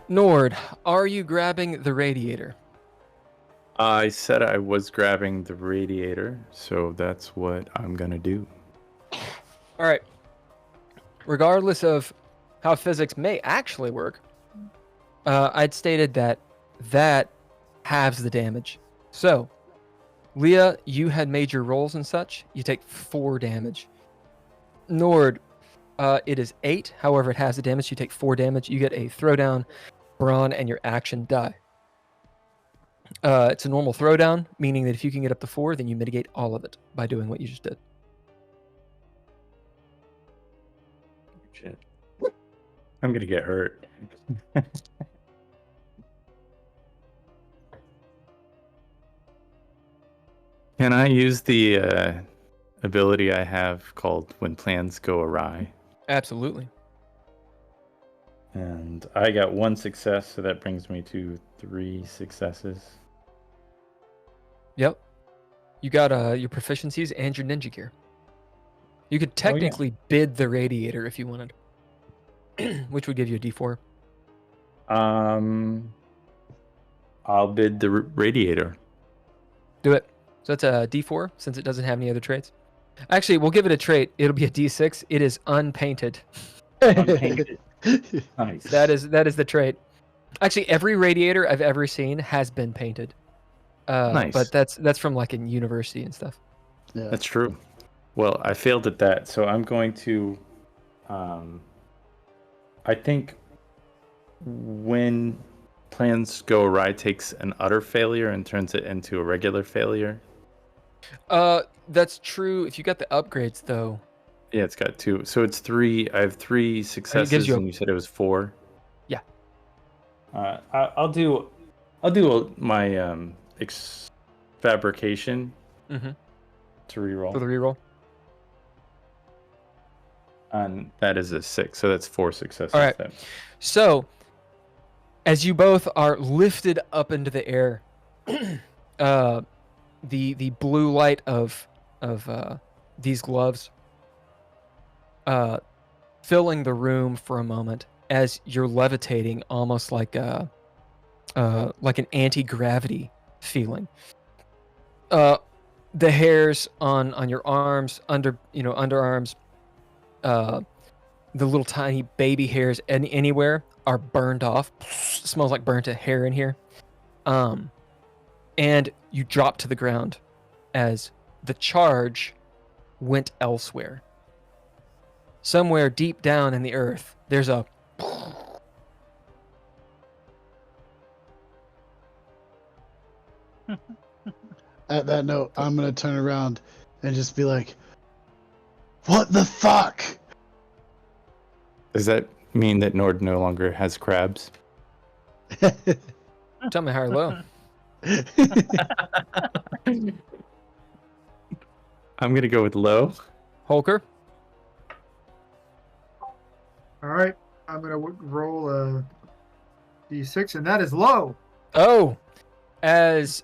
Nord, are you grabbing the radiator? I said I was grabbing the radiator, so that's what I'm gonna do. All right. Regardless of how physics may actually work, I'd stated that halves the damage. So, Leah, you had made your rolls and such. You take 4 damage. Nord, it is 8. However, it has the damage. You take 4 damage. You get a throwdown, brawn, and your action die. It's a normal throwdown, meaning that if you can get up to 4, then you mitigate all of it by doing what you just did. Shit. I'm gonna get hurt. Can I use the ability I have called When Plans Go Awry? Absolutely. And I got 1 success, so that brings me to 3 successes. Yep. You got your proficiencies and your ninja gear. You could technically bid the radiator if you wanted, which would give you a D4. I'll bid the radiator. Do it. So that's a D4 since it doesn't have any other traits. Actually, we'll give it a trait. It'll be a D6. It is unpainted. Unpainted. Nice. That is the trait. Actually, every radiator I've ever seen has been painted. Nice. But that's from like in university and stuff. Yeah. That's true. Well, I failed at that, so I'm going to. I think when plans go awry takes an utter failure and turns it into a regular failure. That's true. If you got the upgrades though. Yeah, it's got 2. So it's 3. I have 3 successes, and you said it was 4. Yeah. I'll do my fabrication to reroll. For the reroll. And that is a 6, so that's 4 successes. All right. So, as you both are lifted up into the air, the blue light of these gloves filling the room for a moment as you're levitating, almost like an anti-gravity feeling. The hairs on your arms, underarms, the little tiny baby hairs anywhere are burned off. Smells like burnt hair in here. And you drop to the ground as the charge went elsewhere. Somewhere deep down in the earth, there's a At that note, I'm gonna turn around and just be like, "What the fuck?" Does that mean that Nord no longer has crabs? Tell me high or low. I'm gonna go with low. Holker. All right, I'm gonna roll a d6, and that is low. Oh, as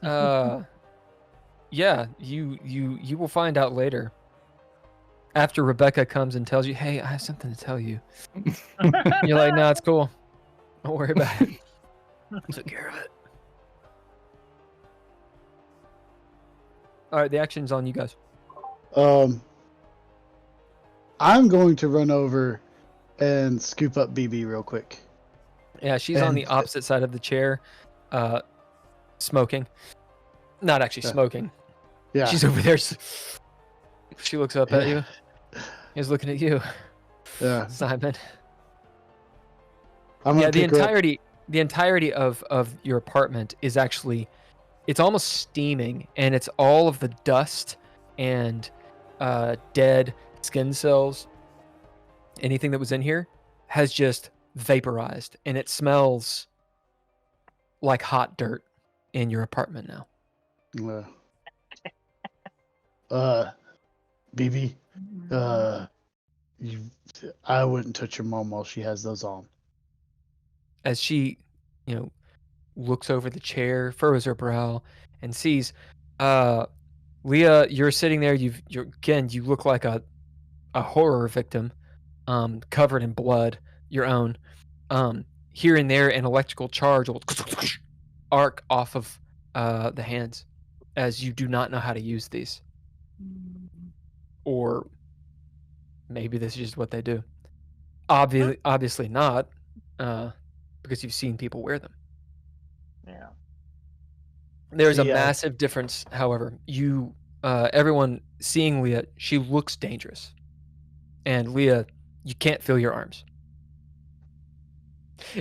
yeah, you will find out later. After Rebecca comes and tells you, "Hey, I have something to tell you." You're like, "No, it's cool. Don't worry about it. I'll take care of it." All right, the action's on you guys. I'm going to run over and scoop up BB real quick. Yeah, she's on the opposite side of the chair, smoking. Not actually smoking. Yeah. She's over there. She looks up at you. He's looking at you. Yeah. Simon. The entirety of your apartment is actually, it's almost steaming, and it's all of the dust and dead skin cells. Anything that was in here has just vaporized, and it smells like hot dirt in your apartment now. BB, I wouldn't touch your mom while she has those on. As she, looks over the chair, furrows her brow, and sees, Leah, you're sitting there. You look like a horror victim, covered in blood, your own. here and there an electrical charge will arc off of the hands, as you do not know how to use these, or maybe this is just what they do. Obviously not, because you've seen people wear them. Yeah. There's a massive difference, however. Everyone seeing Leah, she looks dangerous, and Leah, you can't feel your arms.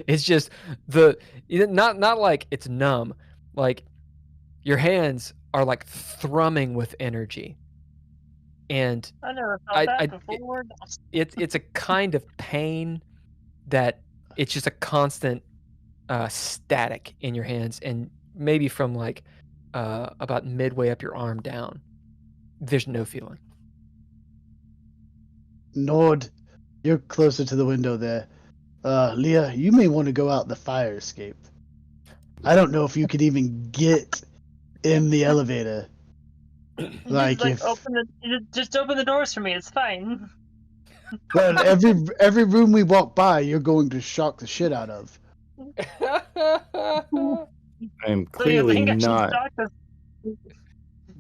It's just not like it's numb, like your hands are like thrumming with energy, and I never felt that before. It's a kind of pain that it's just a constant static in your hands, and maybe from like about midway up your arm down, there's no feeling. Nord, you're closer to the window there. Leah, you may want to go out the fire escape. I don't know if you could even get in the elevator. Like just, just open the doors for me. It's fine. Well, every room we walk by, you're going to shock the shit out of. I'm clearly not.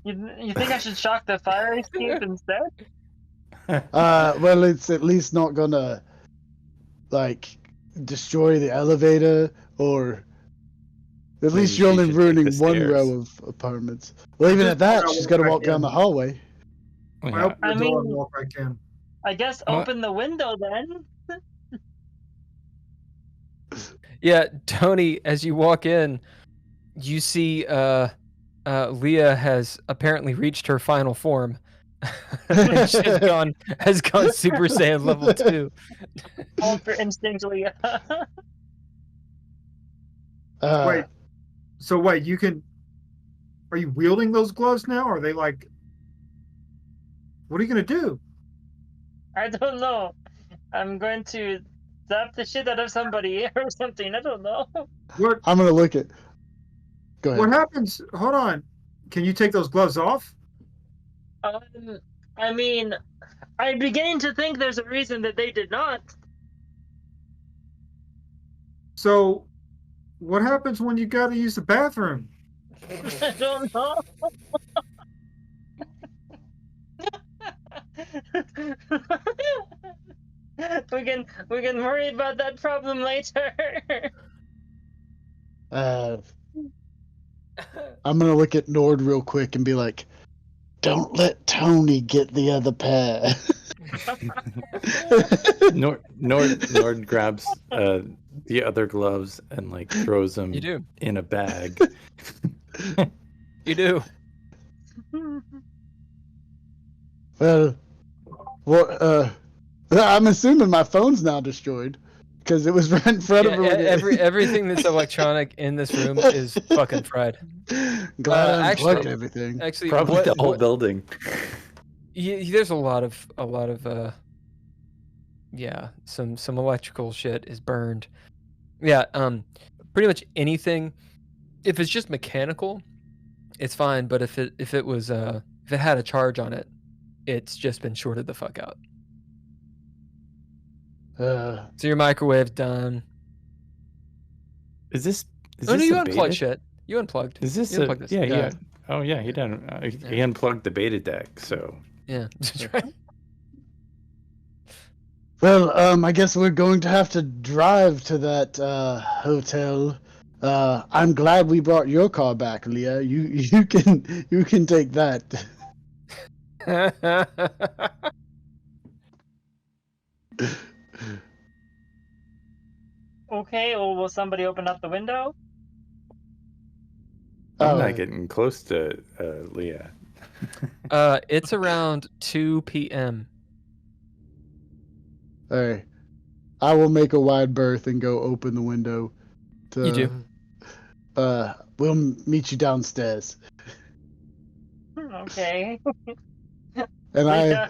You think I should shock the fire escape instead? Well, it's at least not gonna like destroy the elevator, or at least you're only ruining one row of apartments. Well, even at that, she's got to walk down the hallway. Yeah. I mean, walk I can. I guess open the window then. Yeah, Tony, as you walk in, you see Leah has apparently reached her final form. And she has gone Super Saiyan level 2. Ultra instinct, Leah. Wait, you can... Are you wielding those gloves now? Or are they like... What are you going to do? I don't know. I'm going to zap the shit out of somebody or something. I don't know. What? I'm going to look at... Go ahead. What happens? Hold on. Can you take those gloves off? I mean, I'm beginning to think there's a reason that they did not. So, what happens when you got to use the bathroom? I don't know. we can worry about that problem later. I'm gonna look at Nord real quick and be like, "Don't let Tony get the other pair." Nord grabs the other gloves and like throws them in a bag. You do. Well, what? I'm assuming my phone's now destroyed because it was right in front of her. Everything that's electronic in this room is fucking fried. Glad I unplugged everything. Actually, probably the whole building. There's a lot of some electrical shit is burned. Yeah, pretty much anything. If it's just mechanical, it's fine. But if it had a charge on it, it's just been shorted the fuck out. So your microwave's done. Is this no, you unplugged shit. You unplugged. Is this you unplugged this? Yeah. Oh yeah, he done. He unplugged the beta deck, so yeah, that's right. Well, I guess we're going to have to drive to that hotel. I'm glad we brought your car back, Leah. You can take that. Okay, well, will somebody open up the window? I'm not getting close to Leah. It's around 2 p.m. Alright. I will make a wide berth and go open the window. You do. We'll meet you downstairs. Okay. And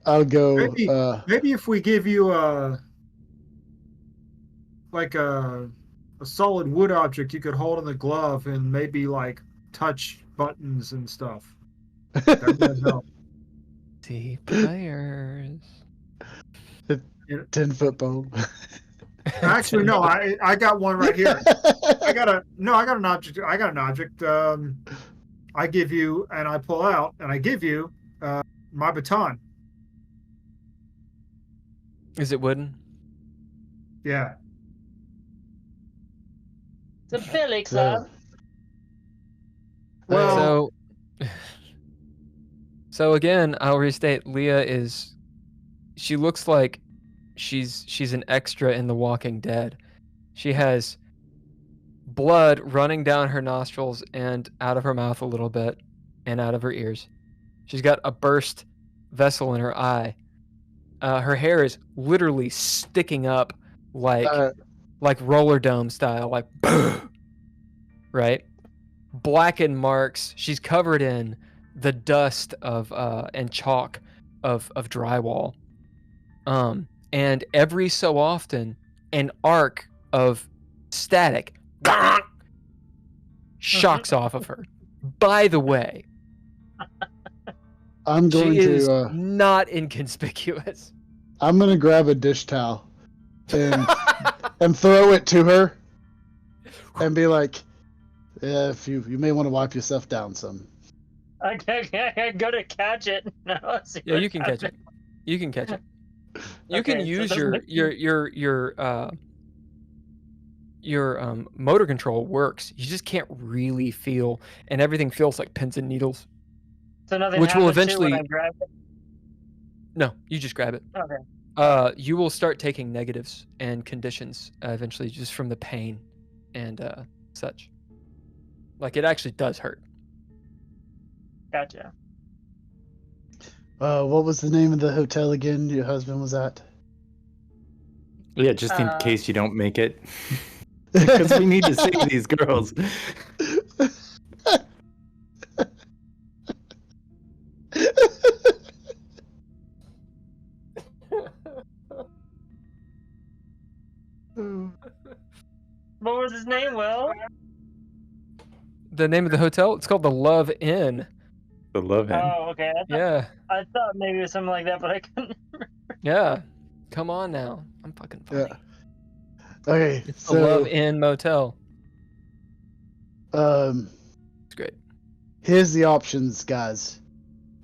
I'll go. Maybe if we give you a solid wood object you could hold in the glove and maybe like touch buttons and stuff. That would help. See players. 10-foot pole. Actually, no. I got one right here. I got an object. I got an object. I give you, and I pull out, and I give you my baton. Is it wooden? Yeah. It's a billy club. Well, so again, I'll restate. Leah she looks like she's an extra in The Walking Dead. She has blood running down her nostrils and out of her mouth a little bit and out of her ears. She's got a burst vessel in her eye. Her hair is literally sticking up like roller dome style, like right? Blackened marks. She's covered in the dust of and chalk of drywall. And every so often, an arc of static shocks off of her. By the way, I'm going she is to not inconspicuous. I'm gonna grab a dish towel and and throw it to her and be like, "Yeah, if you may want to wipe yourself down some." I go to catch it. No, Yeah, you can catch it. You can catch it. You can use your motor control works. You just can't really feel, and everything feels like pins and needles. So nothing Which will happens eventually. when I grab it? No, you just grab it. Okay. You will start taking negatives and conditions eventually, just from the pain and such. Like it actually does hurt. Gotcha. What was the name of the hotel again your husband was at? Yeah, just in case you don't make it. Because we need to save these girls. What was his name, Will? The name of the hotel? It's called the Love Inn. The Love Inn. Oh, okay. I thought maybe it was something like that, but I couldn't remember. Yeah. Come on now. I'm fucking funny. Yeah. Okay. It's the Love Inn Motel. It's great. Here's the options, guys.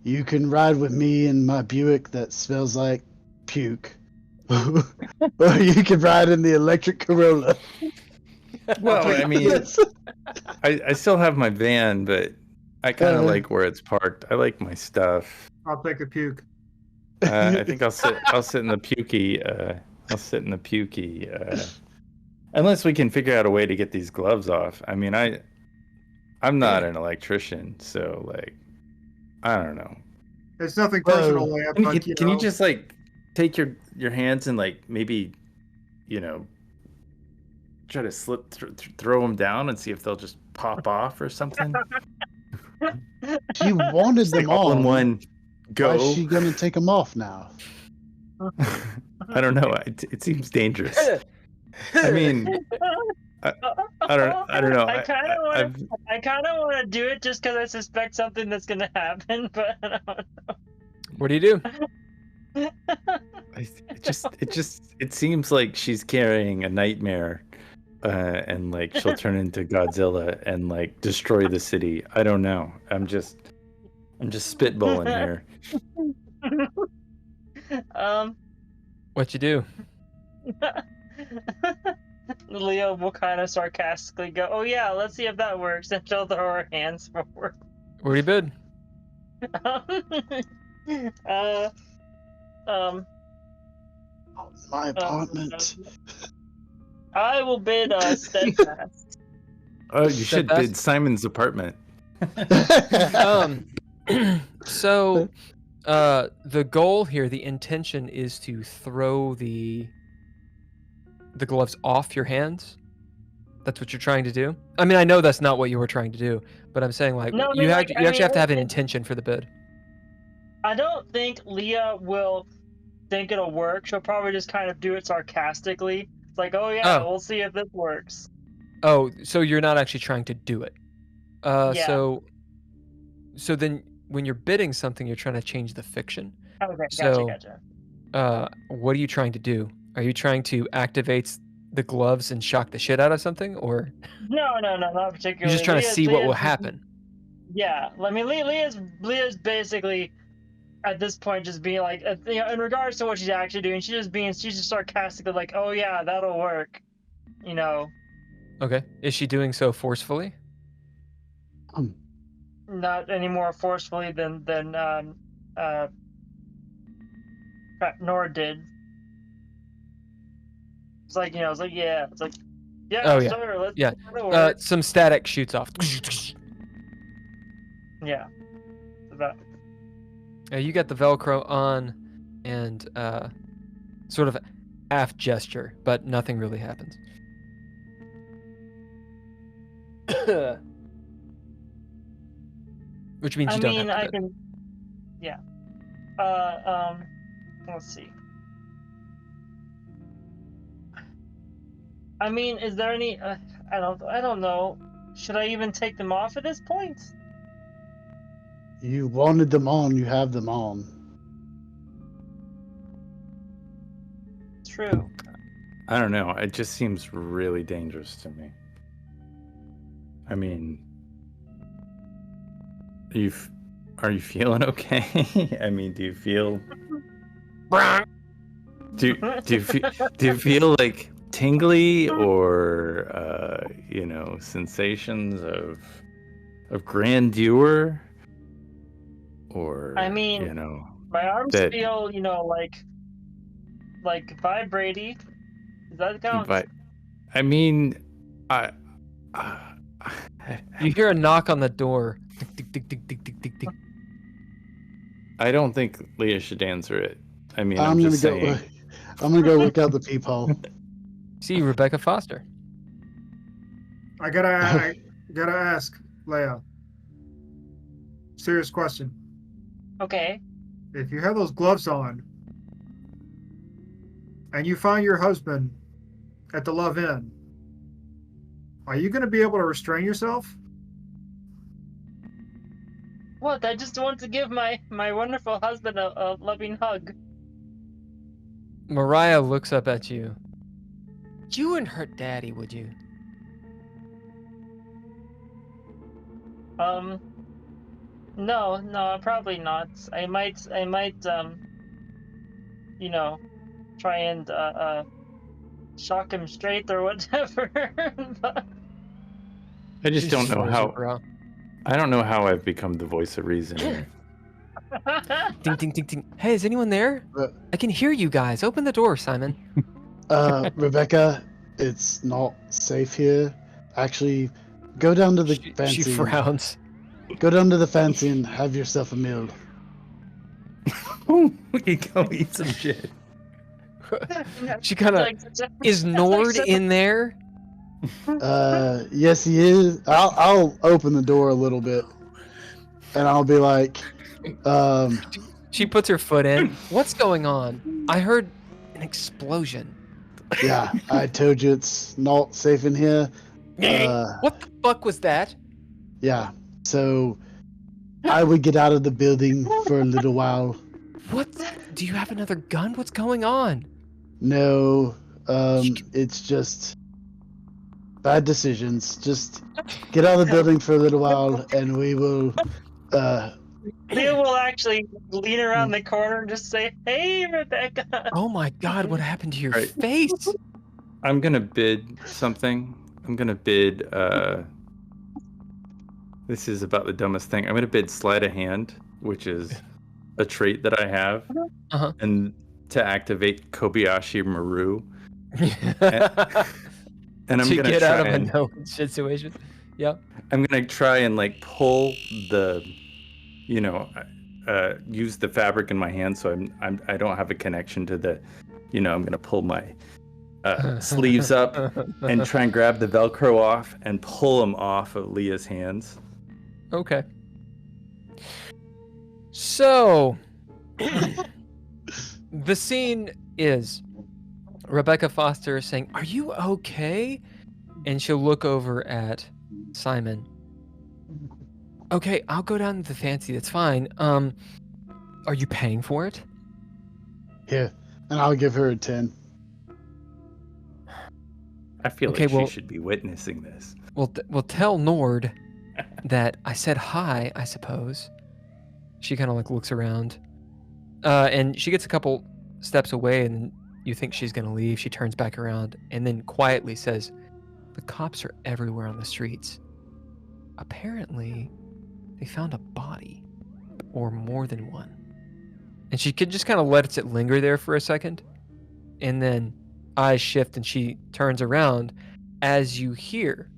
You can ride with me in my Buick that smells like puke. Or you can ride in the electric Corolla. Well, I mean, I still have my van, but I kind of like where it's parked. I like my stuff. I'll take a puke. I think I'll sit in the pukey. I'll sit in the pukey. Unless we can figure out a way to get these gloves off. I mean, I'm not an electrician, so like, I don't know. It's nothing personal. Can you just like take your hands and like maybe, try to throw them down and see if they'll just pop off or something? She wanted them all in one go. Why is she gonna take them off now? I don't know. It seems dangerous. I mean, I don't know. I kind of want to do it just because I suspect something that's gonna happen, but I don't know. What do you do? It seems like she's carrying a nightmare, and like she'll turn into Godzilla and like destroy the city. I don't know. I'm just spitballing here. What you do? Leah will kind of sarcastically go, "Oh yeah, let's see if that works," and she'll throw her hands forward. Where do you bid? My apartment. I will bid steadfast. Oh, you should bid Simon's apartment. So, the goal here, the intention is to throw the gloves off your hands. That's what you're trying to do. I mean, I know that's not what you were trying to do, but I'm saying like no, you actually have to have an intention for the bid. I don't think Leah will think it'll work. She'll probably just kind of do it sarcastically. It's like, "Oh yeah, we'll see if this works." Oh, so you're not actually trying to do it. Yeah. So then when you're bidding something, you're trying to change the fiction. Okay, So, gotcha. what are you trying to do? Are you trying to activate the gloves and shock the shit out of something, or No, not particularly. you're just trying to see what will happen? Yeah, I mean, Leah's basically at this point just being like, in regards to what she's actually doing, she's just sarcastically like, oh yeah, that'll work, Okay. Is she doing so forcefully? Not any more forcefully than Nora did. It's like, yeah, Oh, yeah. sure, let's Yeah. that'll work. Some static shoots off. Yeah. About You got the Velcro on, and sort of half gesture, but nothing really happens. Which means you don't have to I bid. can. Yeah. Let's see. I mean, is there any? I don't know. Should I even take them off at this point? You wanted them on, you have them on. True. I don't know. It just seems really dangerous to me. I mean, are you feeling okay? I mean, do you feel? Do you feel like tingly or sensations of grandeur, or I mean, my arms that- feel, like vibraty. Does that count? I mean, You hear a knock on the door. Tick, tick, tick, tick, tick, tick, tick, tick. I don't think Leah should answer it. I mean, I'm I'm gonna just saying. I'm gonna go look out the peephole. See Rebecca Foster. I gotta ask, Leia. Serious question. Okay. If you have those gloves on, and you find your husband at the Love Inn, are you going to be able to restrain yourself? What? I just want to give my wonderful husband a loving hug. Mariah looks up at you. You wouldn't hurt Daddy, would you? No, probably not. I might, try and shock him straight or whatever. But... I just don't know throws how. her brow. I don't know how I've become the voice of reason here. Ding, ding, ding, ding. Hey, is anyone there? Re- I can hear you guys. Open the door, Simon. Rebecca, it's not safe here. Actually, go down to the fancy. She frowns. Go down to the fancy and have yourself a meal. We can go eat some shit. She kind of is Nord in there. Yes, he is. I'll open the door a little bit, and I'll be like, She puts her foot in. What's going on? I heard an explosion. yeah, I told you it's not safe in here. What the fuck was that? Yeah, so I would get out of the building for a little while. What? Do you have another gun? What's going on? No, it's just bad decisions. Just get out of the building for a little while, and we will. Leah will actually lean around the corner and just say, "Hey, Rebecca." Oh my God! What happened to your Right. face? I'm gonna bid something. I'm gonna bid. This is about the dumbest thing. I'm gonna bid sleight of hand, which is a trait that I have, Uh-huh. and to activate Kobayashi Maru. And I'm to gonna get try out of a and, no situation. Yep. I'm gonna try and like pull the, use the fabric in my hand, so I don't have a connection to the, I'm gonna pull my sleeves up and try and grab the Velcro off and pull them off of Leah's hands. Okay. So, the scene is Rebecca Foster saying, "Are you okay?" And she'll look over at Simon. "Okay, I'll go down to the fancy. That's fine. Are you paying for it?" Here, and I'll give her a 10. I feel Okay, like well- she should be witnessing this. Well, tell Nord that I said hi, I suppose. She kind of like looks around. And she gets a couple steps away, and you think she's going to leave. She turns back around and then quietly says, "The cops are everywhere on the streets. Apparently, they found a body, or more than one." And she could just kind of lets it linger there for a second, and then eyes shift, and she turns around as you hear.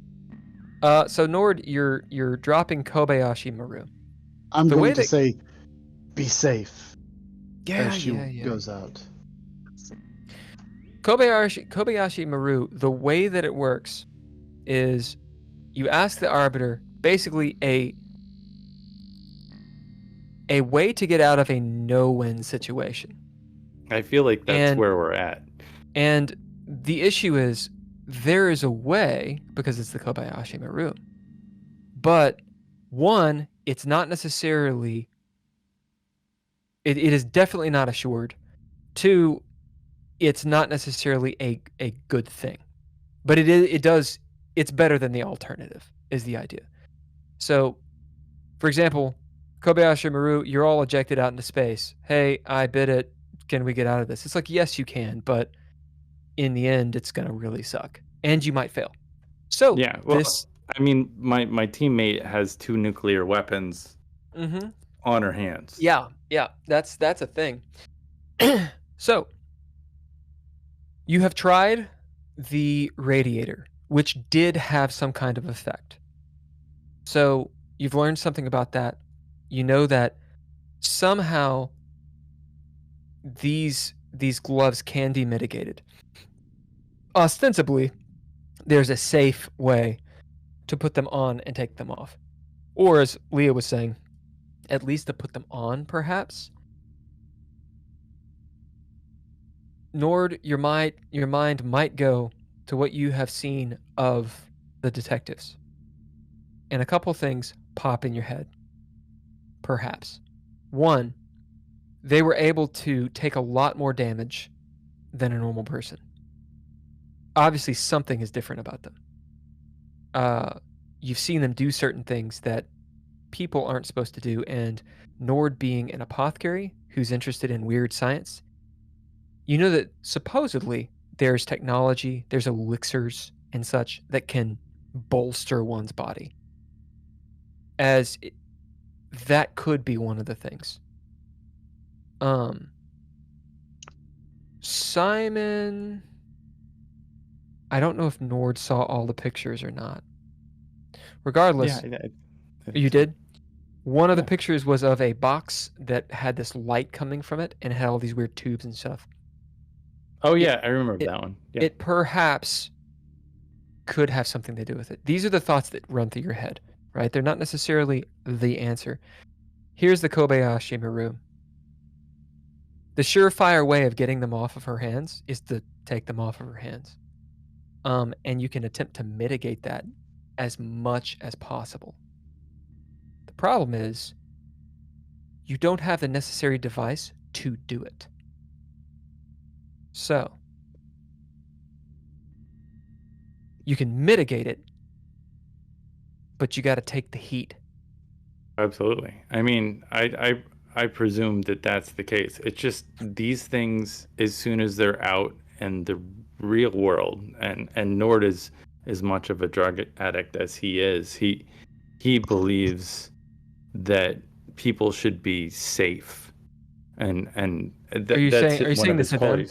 So Nord, you're dropping Kobayashi Maru. I'm The way going to that- say, be safe Yeah, as she goes out. Kobayashi Maru, the way that it works is you ask the Arbiter basically a way to get out of a no-win situation. I feel like that's And- where we're at. And the issue is there is a way, because it's the Kobayashi Maru. But one, it's not necessarily it is definitely not assured. Two, it's not necessarily a good thing. But it's better than the alternative, is the idea. So, for example, Kobayashi Maru, you're all ejected out into space. Hey, I bid it. Can we get out of this? It's like, yes, you can, but in the end, it's going to really suck. And you might fail. So, Yeah, well, I mean, my teammate has 2 nuclear weapons Mhm. on her hands. Yeah, that's a thing. So, you have tried the radiator, which did have some kind of effect. So, you've learned something about that. You know that somehow these gloves can be mitigated. Ostensibly, there's a safe way to put them on and take them off. Or as Leah was saying, at least to put them on, perhaps. Nord, your mind might go to what you have seen of the detectives. And a couple things pop in your head. Perhaps. One, they were able to take a lot more damage than a normal person. Obviously, something is different about them. You've seen them do certain things that people aren't supposed to do, and Nord being an apothecary who's interested in weird science, you know that supposedly there's technology, there's elixirs and such that can bolster one's body. That could be one of the things. Simon, I don't know if Nord saw all the pictures or not. Regardless, you did? One of the Yeah. pictures was of a box that had this light coming from it and had all these weird tubes and stuff. Oh yeah, I remember that one. Yeah. It perhaps could have something to do with it. These are the thoughts that run through your head, right? They're not necessarily the answer. Here's the Kobayashi Maru. The surefire way of getting them off of her hands is to take them off of her hands. And you can attempt to mitigate that as much as possible. The problem is you don't have the necessary device to do it. So, you can mitigate it, but you got to take the heat. Absolutely. I mean, I presume that that's the case. It's just these things, as soon as they're out in the real world, and Nord is as much of a drug addict as he is, he believes that people should be safe, and Are you saying this to them?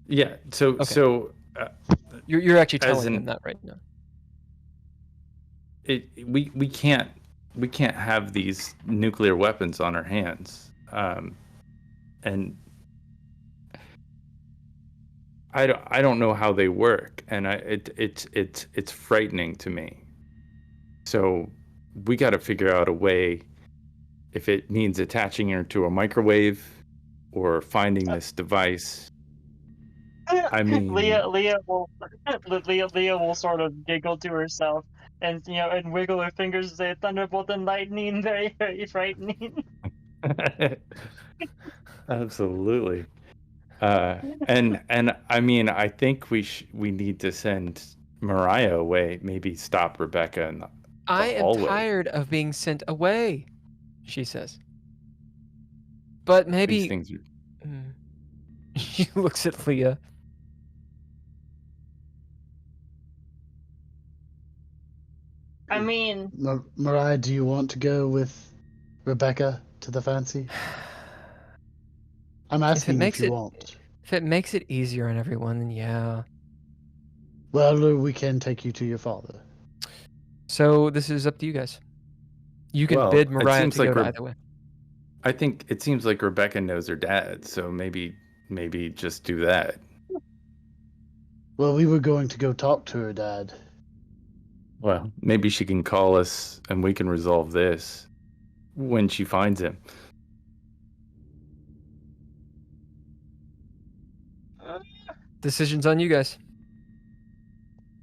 Yeah. So Okay. so You're actually As telling in- them that right now. we can't have these nuclear weapons on our hands, and I don't know how they work, and it's frightening to me. So we got to figure out a way, if it means attaching her to a microwave or finding this device. I mean, Leah will sort of giggle to herself and and wiggle her fingers and say thunderbolt and lightning, very, very frightening. absolutely. And I mean, I think we need to send Mariah away. Maybe stop Rebecca in the I am hallway. tired of being sent away, she says. But maybe... These things are... She looks at Leah. I mean, Mariah, do you want to go with Rebecca to the fancy? I'm asking if you want. If it makes it easier on everyone, then yeah. Well, we can take you to your father. So this is up to you guys. You can bid Mariah to go either way. I think it seems like Rebecca knows her dad, so maybe just do that. Well, we were going to go talk to her dad. Well, maybe she can call us and we can resolve this when she finds him. Decision's on you guys.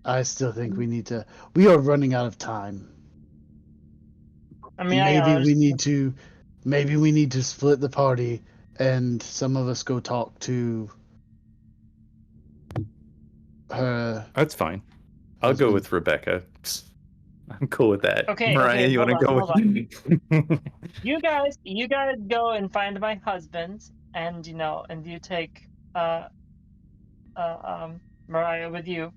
I still think we need to... We are running out of time. I mean, Maybe we need to split the party and some of us go talk to her. That's fine. I'll go with Rebecca. I'm cool with that. Okay, Mariah, you want to go with me? You guys go and find my husband, and you take Mariah with you.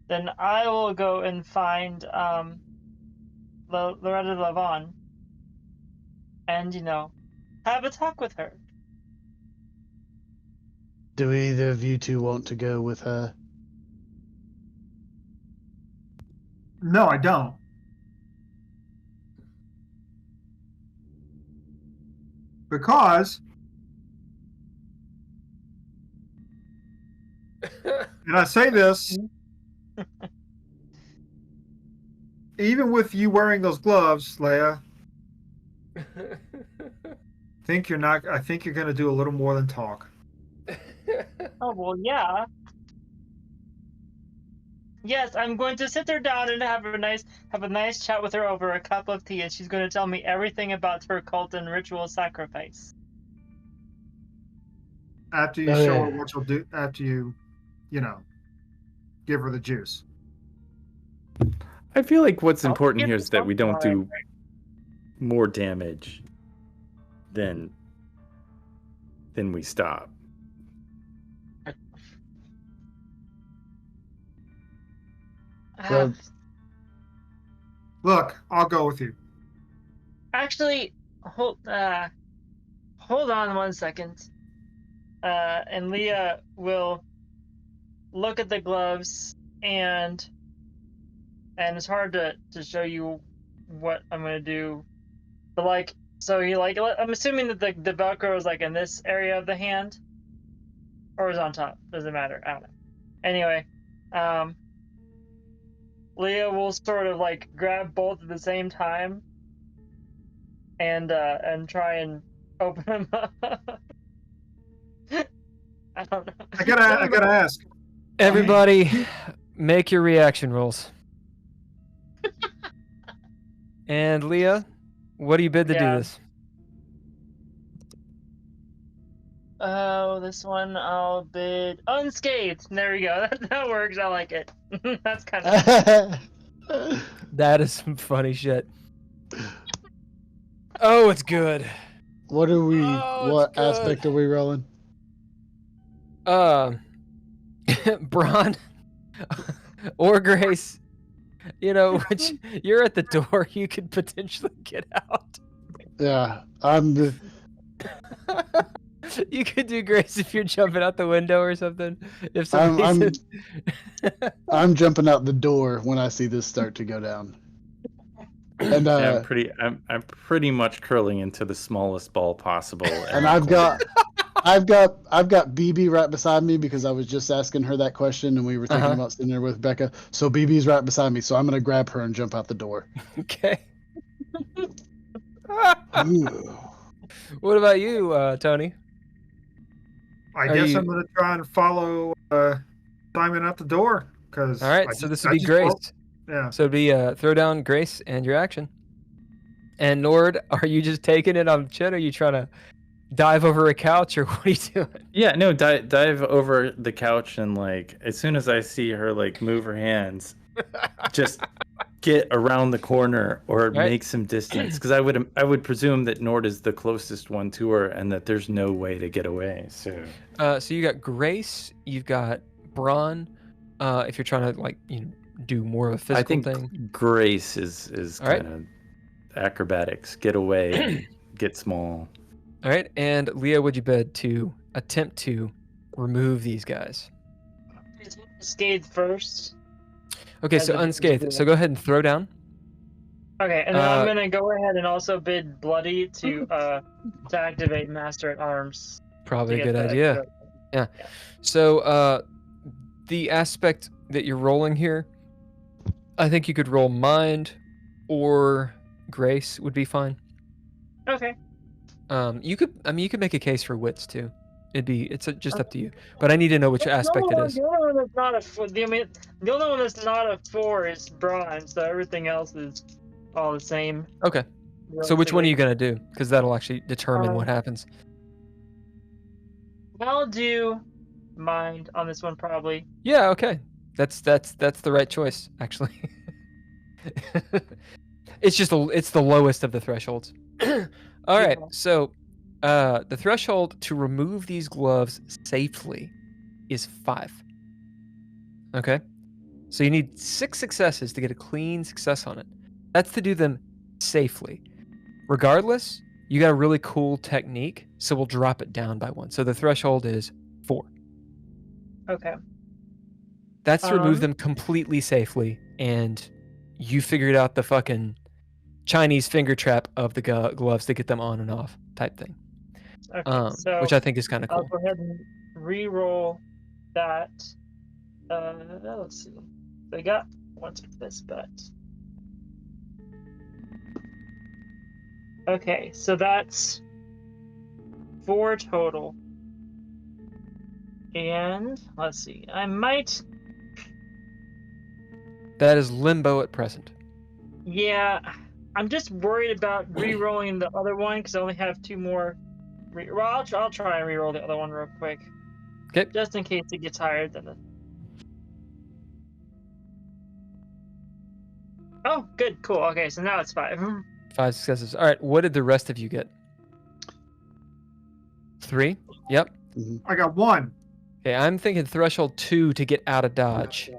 Then I will go and find Loretta Lavon, and have a talk with her. Do either of you two want to go with her? No, I don't. Because, and I say this, even with you wearing those gloves, Leah, I think you're going to do a little more than talk. Oh, well, yeah. Yes, I'm going to sit her down and have a nice chat with her over a cup of tea, and she's going to tell me everything about her cult and ritual sacrifice. After you show her what you'll do, after you give her the juice. I feel like what's important here is that we don't do more damage than we stop. Well, look, I'll go with you. Actually, hold on 1 second. And Leah will look at the gloves, and it's hard to show you what I'm gonna do, but I'm assuming that the Velcro is in this area of the hand, or is on top. Doesn't matter. I don't know. Anyway, Leah will sort of grab both at the same time, and try and open them up. I don't know. I gotta ask. Everybody, make your reaction rolls. And Leah, what do you bid to do this? Oh, this one I'll bid unscathed. There we go. That works. I like it. That's kind of. That is some funny shit. Oh, it's good. What aspect are we rolling? Braun or Grace, which you're at the door, you could potentially get out. Yeah, I'm the. You could do Grace if you're jumping out the window or something. If I'm jumping out the door when I see this start to go down. And yeah, I'm pretty much curling into the smallest ball possible. And I've got BB right beside me because I was just asking her that question and we were thinking about sitting there with Becca. So BB's right beside me, so I'm gonna grab her and jump out the door. Okay. What about you, Tony? I guess I'm gonna try and follow Simon out the door because. All right, so this would be Grace. Yeah. So it'd be throw down Grace and your action. And Nord, are you just taking it on chin, or are you trying to dive over a couch, or what are you doing? Yeah, no, dive over the couch and like as soon as I see her like move her hands, just get around the corner or make some distance because I would presume that Nord is the closest one to her and that there's no way to get away. So so you got Grace, you've got Braun. If you're trying to like do more of a physical thing, Grace is kind of acrobatics, get away, get small. All right, and Leah, would you bid to attempt to remove these guys? Unscathed first. Okay, so unscathed. So go ahead and throw down. Okay, and then I'm gonna go ahead and also bid bloody to activate Master at Arms. Probably a good idea. Yeah. So the aspect that you're rolling here, I think you could roll mind or grace would be fine. Okay. You could make a case for wits too. It's just up to you. But I need to know which aspect it is. The only one that's not the only one that's not a 4 is bronze, so everything else is all the same. Okay. So which one are you gonna do? Because that'll actually determine what happens. I'll do mind on this one probably. Yeah. Okay. That's the right choice actually. It's the lowest of the thresholds. All right. So the threshold to remove these gloves safely is 5. Okay. So you need 6 successes to get a clean success on it. That's to do them safely. Regardless, you got a really cool technique, so we'll drop it down by 1. So the threshold is 4. Okay. That's to remove them completely safely, and you figured out the fucking Chinese finger trap of the gloves to get them on and off type thing. Okay, so which I think is kind of cool. I'll go ahead and re-roll that. Let's see. I got once with this, but okay, so that's 4 total. And let's see, I might. That is limbo at present. Yeah, I'm just worried about re-rolling the other one because I only have 2 more. Well, I'll try and re-roll the other one real quick. Okay. Just in case it gets higher than the. Oh, good, cool. Okay, so now it's 5. 5 successes. All right, what did the rest of you get? 3? Yep. I got 1. Okay, I'm thinking threshold 2 to get out of dodge.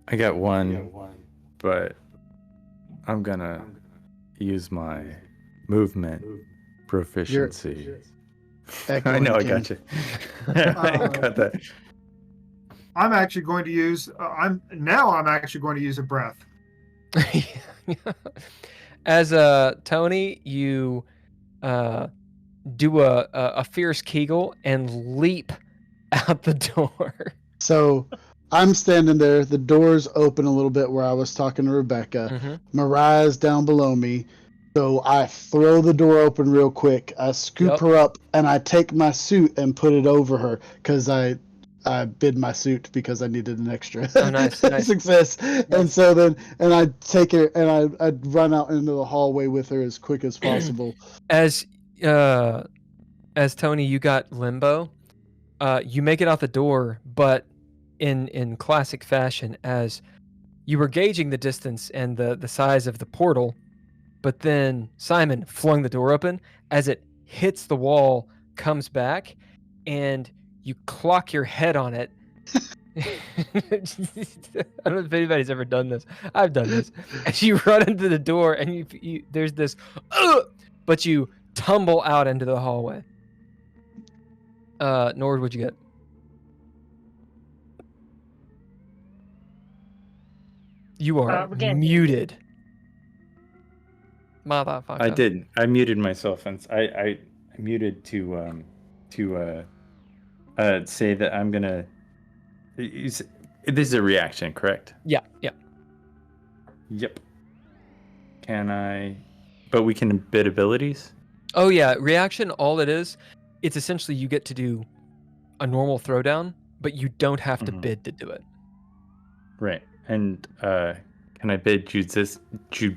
I got 1, but I'm gonna use my movement proficiency. I know, I got you. I got that. I'm actually going to use. I'm actually going to use a breath. As Tony, you do a fierce Kegel and leap out the door. So I'm standing there. The door's open a little bit where I was talking to Rebecca. Mm-hmm. Mariah's down below me. So I throw the door open real quick. I scoop her up and I take my suit and put it over her because I bid my suit because I needed an extra nice. success. Nice. And so then, I take her and I run out into the hallway with her as quick as possible. As Tony, you got limbo. You make it out the door, but in classic fashion, as you were gauging the distance and the size of the portal, but then Simon flung the door open. As it hits the wall, comes back, and you clock your head on it. I don't know if anybody's ever done this. I've done this. And you run into the door, and you there's this, but you tumble out into the hallway. Nord, what'd you get? You are muted. Motherfucker. I did. I muted myself, and I muted to say that I'm gonna. This is a reaction, correct? Yeah. Yep. Can I? But we can bid abilities. Oh yeah, reaction. All it is, it's essentially you get to do a normal throwdown, but you don't have to bid to do it. Right. And can I bid jujitsu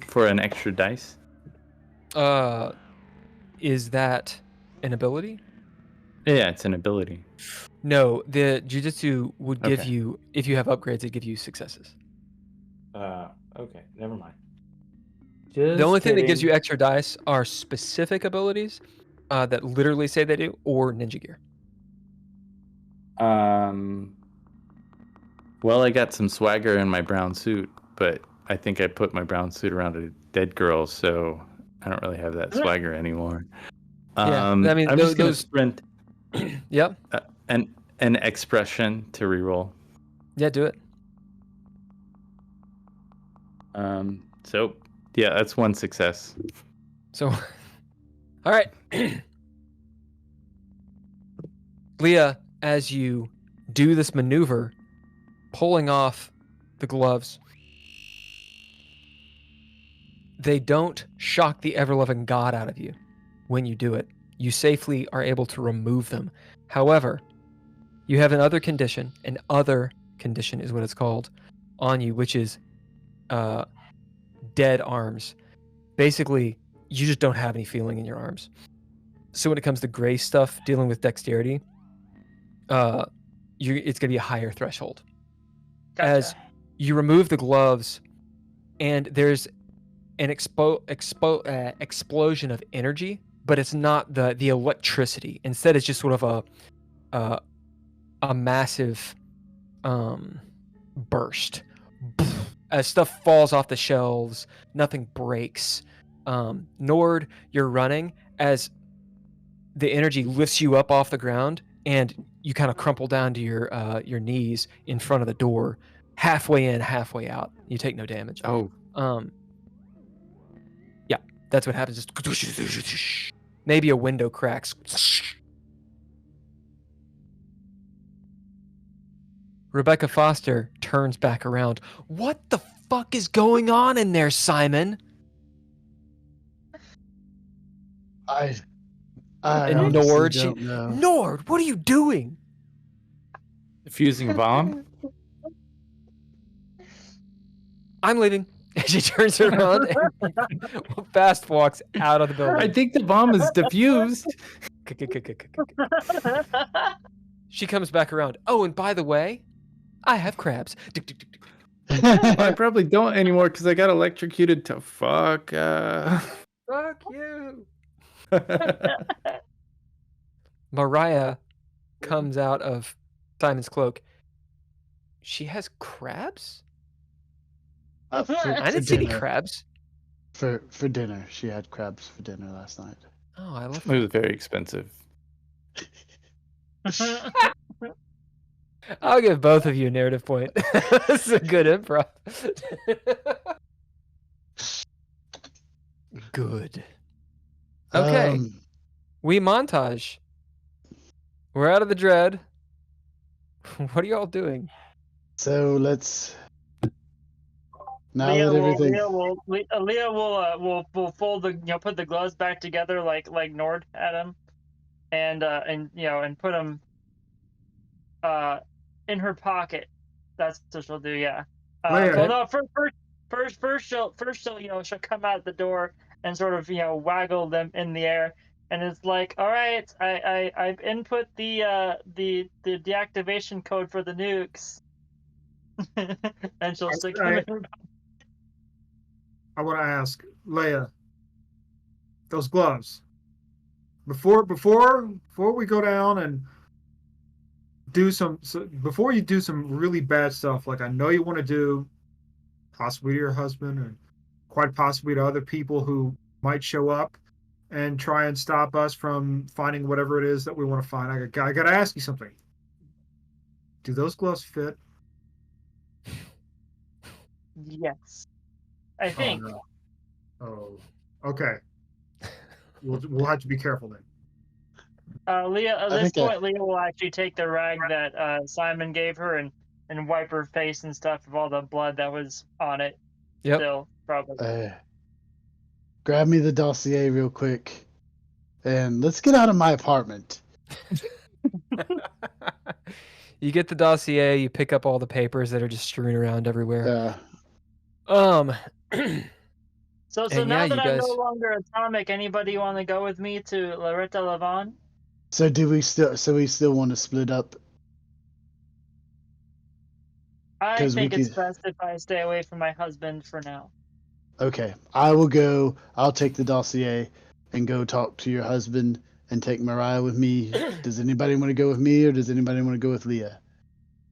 for an extra dice? Is that an ability? Yeah, it's an ability. No, the jujitsu would give Okay. you, if you have upgrades, it'd give you successes. Okay, never mind. The only thing that gives you extra dice are specific abilities that literally say they do, or ninja gear. Well, I got some swagger in my brown suit, but I think I put my brown suit around a dead girl, so I don't really have that swagger anymore. Yeah, I mean, I'm just gonna those- sprint Yep. an expression to reroll. Yeah, do it. So yeah, that's one success. So, all right. Leah, as you do this maneuver, pulling off the gloves, they don't shock the ever-loving God out of you when you do it. You safely are able to remove them. However, you have another condition is what it's called, on you, which is dead arms. Basically, you just don't have any feeling in your arms. So when it comes to gray stuff, dealing with dexterity, it's going to be a higher threshold. Gotcha. As you remove the gloves, and there's an explosion of energy, but it's not the electricity. Instead, it's just sort of a massive burst. As stuff falls off the shelves, nothing breaks. Nord, you're running as the energy lifts you up off the ground, and you kind of crumple down to your knees in front of the door, halfway in, halfway out. You take no damage. Oh, Yeah, that's what happens. Just maybe a window cracks. Rebecca Foster turns back around. What the fuck is going on in there, Simon? I And honestly Nord, don't know. Nord, what are you doing? defusing a bomb. I'm leaving. She turns around and fast walks out of the building. I think the bomb is defused. She comes back around. Oh, and by the way, I have crabs. Well, I probably don't anymore because I got electrocuted to fuck. Fuck you. Mariah comes out of Simon's cloak. She has crabs? I didn't see any crabs. For dinner. She had crabs for dinner last night. Oh, I love It was very expensive. I'll give both of you a narrative point. This is a good improv. Good. Okay. We montage. We're out of the dread. What are y'all doing? So let's. Now Leah that everything. Leah will fold the put the gloves back together like Nord had them, and put them in her pocket. That's what she'll do. Yeah. Leah. Well, no. First she'll she'll come out the door and sort of waggle them in the air, and it's like, all right, I've input the deactivation code for the nukes, and she'll stick them in her. I want to ask Leah, those gloves. Before we go down and do before you do some really bad stuff, like I know you want to do, possibly to your husband and quite possibly to other people who might show up and try and stop us from finding whatever it is that we want to find. I got to ask you something. Do those gloves fit? Yes. I think. Oh, no. Oh, okay. We'll have to be careful then. Leah, at this point, Leah will actually take the rag that Simon gave her and wipe her face and stuff of all the blood that was on it. Yep. Still, probably. Grab me the dossier real quick, and let's get out of my apartment. You get the dossier. You pick up all the papers that are just strewn around everywhere. Yeah. So So And now yeah, that you I'm no guys- longer atomic, anybody want to go with me to Loretta Lavon? So we still want to split up? I 'Cause we think it's could- best if I stay away from my husband for now. Okay, I will go. I'll take the dossier and go talk to your husband and take Mariah with me. Does anybody want to go with me, or does anybody want to go with Leah?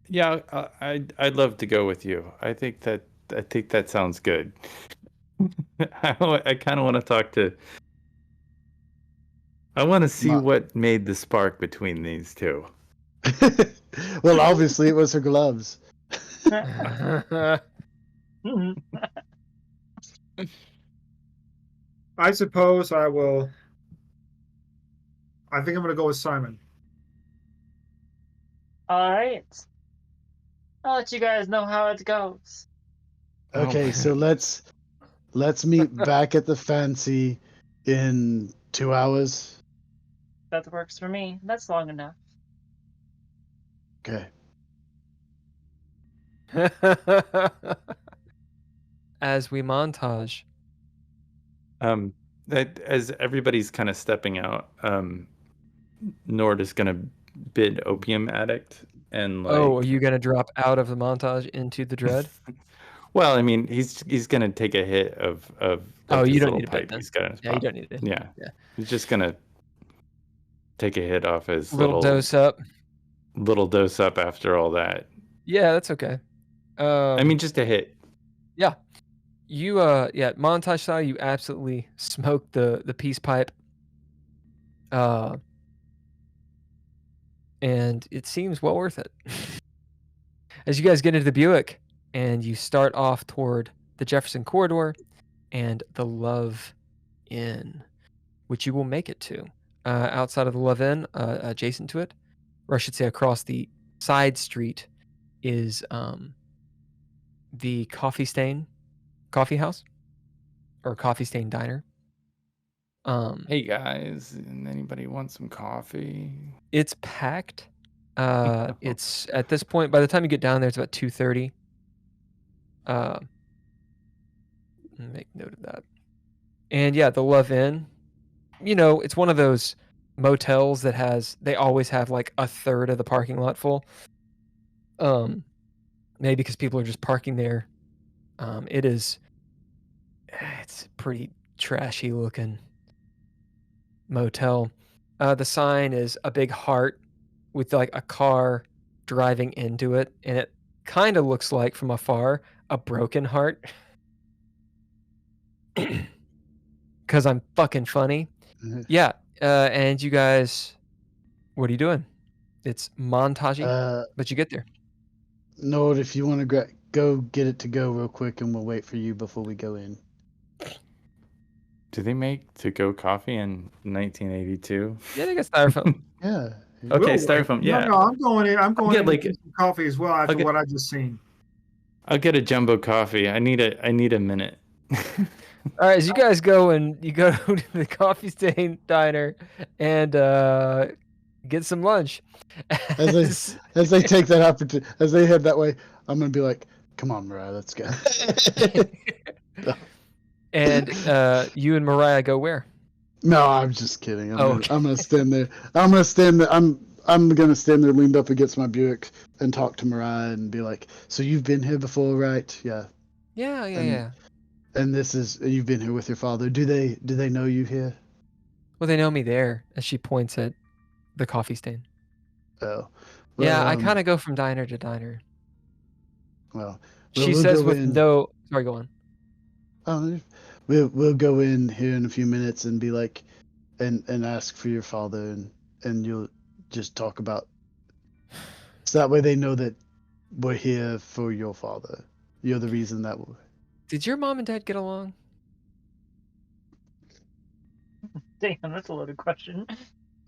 Yeah, I'd love to go with you. I think that sounds good. I kind of want to talk to. I want to see what made the spark between these two. Well, obviously it was her gloves. I suppose I will. I think I'm going to go with Simon. All right. I'll let you guys know how it goes. Okay, my so let's meet back at the fancy in 2 hours. That works for me. That's long enough. Okay. As we montage. That as everybody's kind of stepping out, Nord is gonna bid Opium Addict and like. Oh, are you gonna drop out of the montage into the dread? Well, I mean, he's gonna take a hit of like, Oh, you his don't little need a bit pipe then. he's got in his Yeah, you pop. don't need it. Yeah, Yeah. he's just gonna take a hit off his Little dose up. little dose up after all that. Yeah, that's okay. I mean, just a hit. Yeah. You montage style, you absolutely smoked the peace pipe. And it seems well worth it. As you guys get into the Buick and you start off toward the Jefferson Corridor and the Love Inn, which you will make it to. Outside of the Love Inn, adjacent to it, or I should say across the side street, is the Coffee Stain Coffee House or Coffee Stain Diner. Hey guys, anybody want some coffee? It's packed. It's at this point. By the time you get down there, it's about 2:30. Make note of that. And yeah, the Love Inn. You know, it's one of those motels that they always have like a third of the parking lot full. Maybe because people are just parking there. It's a pretty trashy looking motel. The sign is a big heart with like a car driving into it, and it kind of looks like from afar a broken heart. Because I'm fucking funny. Yeah, and you guys, what are you doing? It's montaging, but you get there. Nord, if you want to go get it to go real quick, and we'll wait for you before we go in. Do they make to-go coffee in 1982? Yeah, they got styrofoam. Yeah. Okay, Whoa, styrofoam. Yeah, No, I'm going in. I'm going get in like to get some coffee as well after get- what I just seen. I'll get a jumbo coffee. I need a minute. All right, as you guys go and you go to the Coffee Stain Diner and get some lunch. As they take that opportunity, as they head that way, I'm gonna be like, "Come on, Mariah, let's go." And you and Mariah go where? No, I'm just kidding. I'm Okay. gonna stand there. I'm gonna stand there. I'm gonna stand there, leaned up against my Buick, and talk to Mariah and be like, "So you've been here before, right? Yeah. Yeah. And you've been here with your father. Do they know you here? Well, they know me there, as she points at the Coffee Stain. Oh. Yeah, I kind of go from diner to diner. Well, She we'll says go with in. no. Sorry, go on. Oh, we'll go in here in a few minutes and be like, and ask for your father, and you'll just talk about. So that way they know that we're here for your father. You're the reason that we're. Did your mom and dad get along? Damn, that's a loaded question.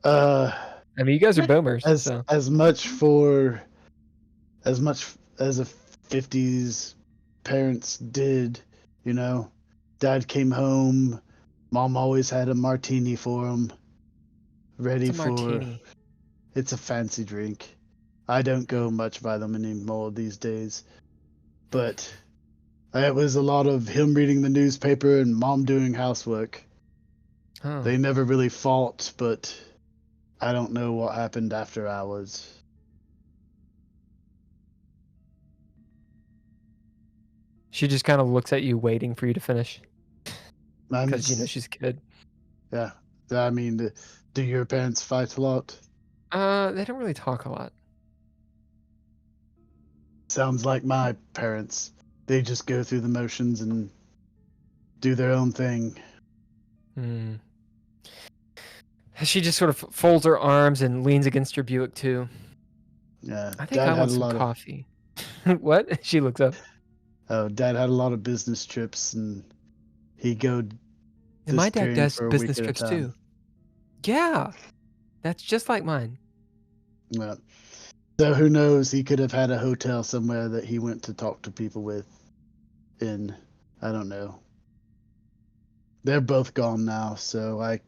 I mean, you guys are boomers. As so. much as a 50s parents did, you know. Dad came home, mom always had a martini for him, ready It's a martini. It's a fancy drink. I don't go much by them anymore these days, but It was a lot of him reading the newspaper and mom doing housework. Oh. They never really fought, but I don't know what happened after hours. She just kind of looks at you, waiting for you to finish, And because you know she's a kid. yeah. I mean, do your parents fight a lot? They don't really talk a lot. Sounds like my parents. They just go through the motions and do their own thing. Hmm. She just sort of folds her arms and leans against your Buick too. Yeah. I think I want some coffee. What? She looks up. Dad had a lot of business trips, and he'd go And my dad disappearing does for a business week at a trips time. too. Yeah, that's just like mine. Yeah. So who knows? He could have had a hotel somewhere that he went to talk to people with. In, I don't know. They're both gone now, so I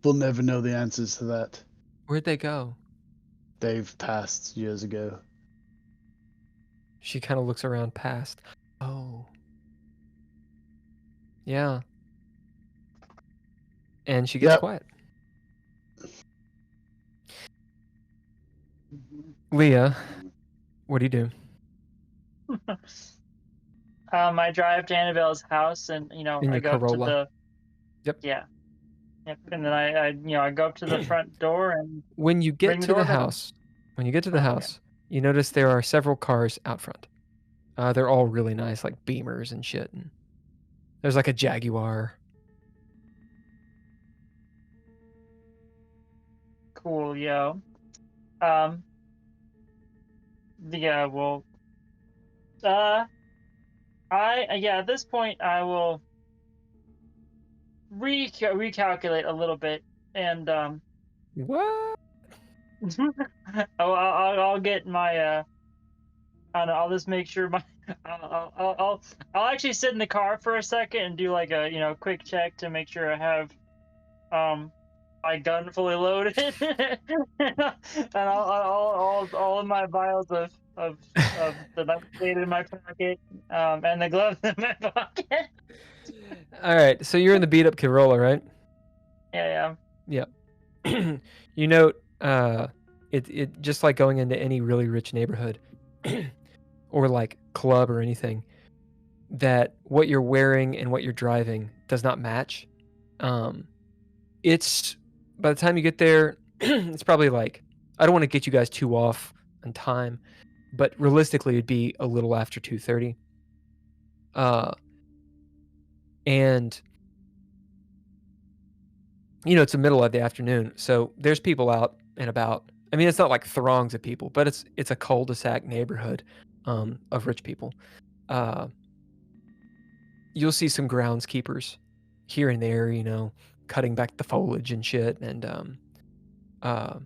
will never know the answers to that. Where'd they go? They've passed years ago. She kind of looks around past. Oh. Yeah. And she gets Yep. quiet. Leah, what do you do? I drive to Annabelle's house, and In I your go up to Corolla. the. Yep. Yeah. Yep. And then I go up to the front door and When you get ring the to the doorbell. house, you Okay. you notice there are several cars out front. They're all really nice, like Beamers and shit. And there's like a Jaguar. Cool, yo. Yeah. Well. At this point I will recalculate a little bit, and What? I'll get my I don't know, I'll just make sure my I'll actually sit in the car for a second and do like a quick check to make sure I have my gun fully loaded, and all of my vials of the nightshade in my pocket, and the gloves in my pocket. All right, so you're in the beat up Corolla, right? Yeah. You note it just like going into any really rich neighborhood or like club or anything, that what you're wearing and what you're driving does not match. It's by the time you get there, it's probably like, I don't want to get you guys too off on time, but realistically it'd be a little after 2:30. And it's the middle of the afternoon, so there's people out and about. I mean, it's not like throngs of people, but it's a cul-de-sac neighborhood of rich people. You'll see some groundskeepers here and there, cutting back the foliage and shit, and a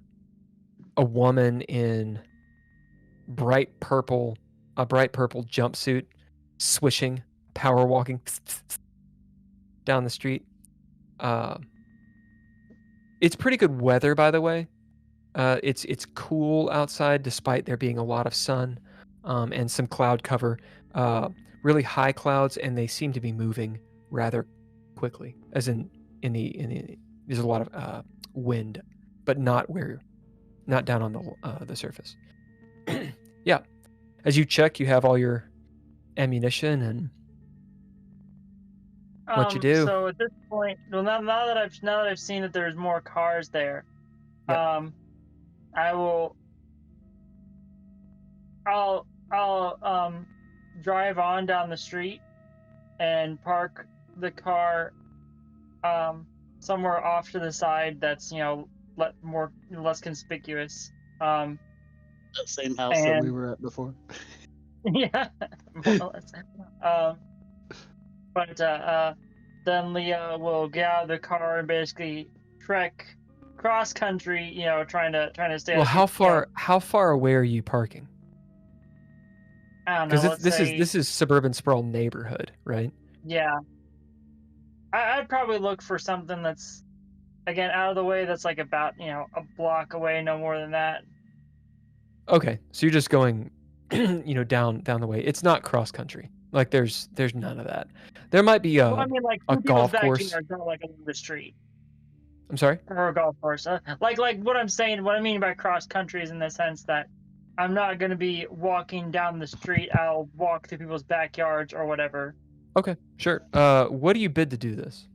woman in a bright purple jumpsuit, swishing, power walking down the street. It's pretty good weather, by the way. It's cool outside despite there being a lot of sun and some cloud cover. Really high clouds, and they seem to be moving rather quickly. As in the there's a lot of wind, but not down on the surface. Yeah, as you check, you have all your ammunition and what you do. So at this point, well, now that I've seen that there's more cars there, Yep. I'll drive on down the street and park the car somewhere off to the side that's less conspicuous. That same house that we were at before. Yeah, more or less. But then Leah will get out of the car and basically trek cross country, trying to stay. Well, how far away are you parking? I don't know. Because this is suburban sprawl neighborhood, right? Yeah. I'd probably look for something that's, again, out of the way, that's like about, a block away, no more than that. Okay, so you're just going, down the way. It's not cross country. Like there's none of that. There might be Well, I mean, like a two people's golf course. backyards, not like along the street I'm sorry. or a golf course. Like what I'm saying, what I mean by cross country is in the sense that I'm not going to be walking down the street. I'll walk through people's backyards or whatever. Okay, sure. What do you bid to do this?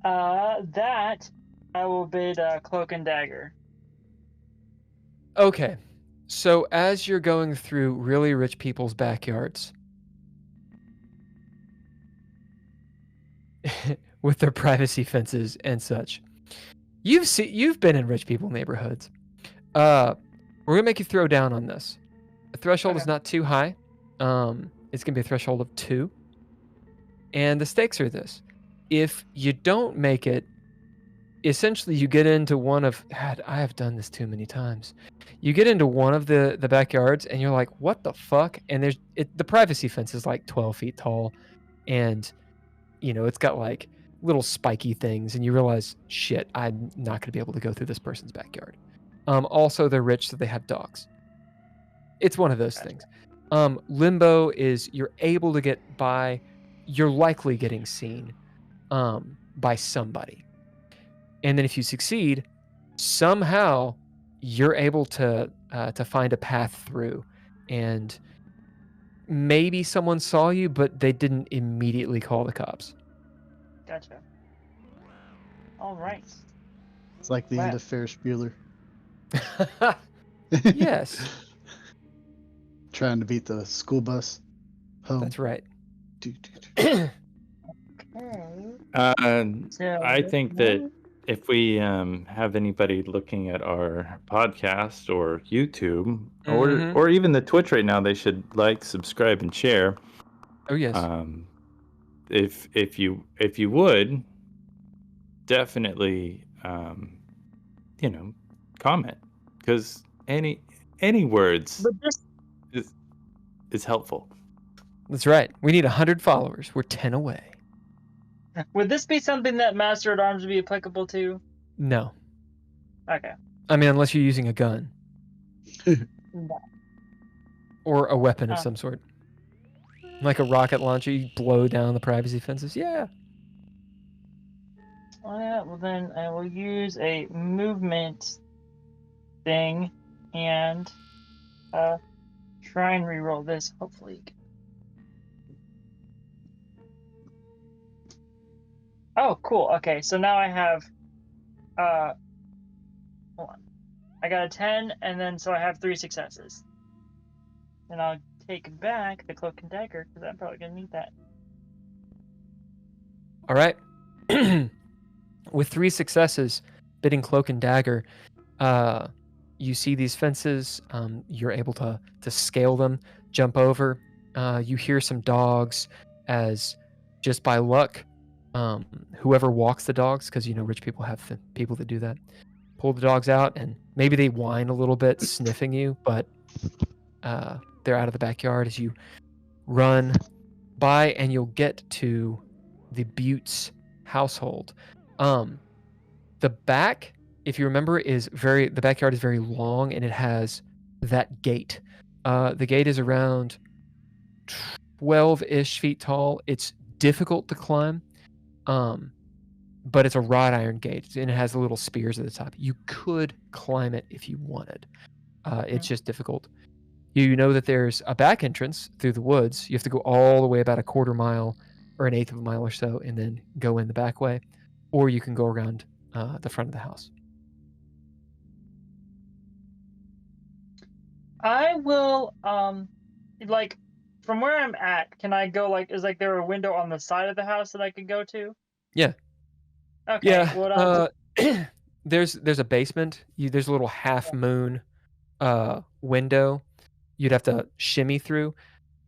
That I will bid cloak and dagger. Okay, so as you're going through really rich people's backyards with their privacy fences and such, you've been in rich people neighborhoods. We're gonna make you throw down on this. The threshold is not too high. It's gonna be a threshold of 2, and the stakes are this: if you don't make it, essentially you get into one of God, I have done this too many times. You get into one of the backyards and you're like, what the fuck? And the privacy fence is like 12 feet tall, and it's got like little spiky things, and you realize, shit, I'm not going to be able to go through this person's backyard. Also, they're rich, so they have dogs. It's one of those things. Limbo is you're able to get by. You're likely getting seen by somebody. And then if you succeed, somehow you're able to find a path through, and maybe someone saw you, but they didn't immediately call the cops. Gotcha. All right. It's like the end of Ferris Bueller. Yes. Trying to beat the school bus home. That's right. I think that if we have anybody looking at our podcast or YouTube or even the Twitch right now, they should like, subscribe, and share. Oh yes. If you would definitely comment, because any words is helpful. That's right. We need 100 followers. We're 10 away. Would this be something that Master at Arms would be applicable to? No. Okay. I mean, unless you're using a gun. No. Or a weapon of some sort. Like a rocket launcher, you blow down the privacy fences. Yeah. Well, then I will use a movement thing and try and reroll this, hopefully. Oh, cool. Okay, so now I have, hold on. I got a 10, and then so I have 3 successes. And I'll take back the cloak and dagger, because I'm probably going to need that. All right. With 3 successes, bidding cloak and dagger, you see these fences. You're able to scale them, jump over. You hear some dogs, as just by luck, whoever walks the dogs, because rich people have people that do that, pull the dogs out, and maybe they whine a little bit, sniffing you, but they're out of the backyard as you run by, and you'll get to the Butte's household. The back, if you remember, the backyard is very long, and it has that gate. The gate is around 12-ish feet tall. It's difficult to climb, but it's a wrought iron gate, and it has the little spears at the top. You could climb it if you wanted. It's just difficult. You know that there's a back entrance through the woods. You have to go all the way about a quarter mile or an eighth of a mile or so, and then go in the back way, or you can go around the front of the house. I will, like, from where I'm at, can I go, like, is there a window on the side of the house that I could go to? Yeah. Okay. Yeah. There's a basement. There's a little half moon window you'd have to shimmy through.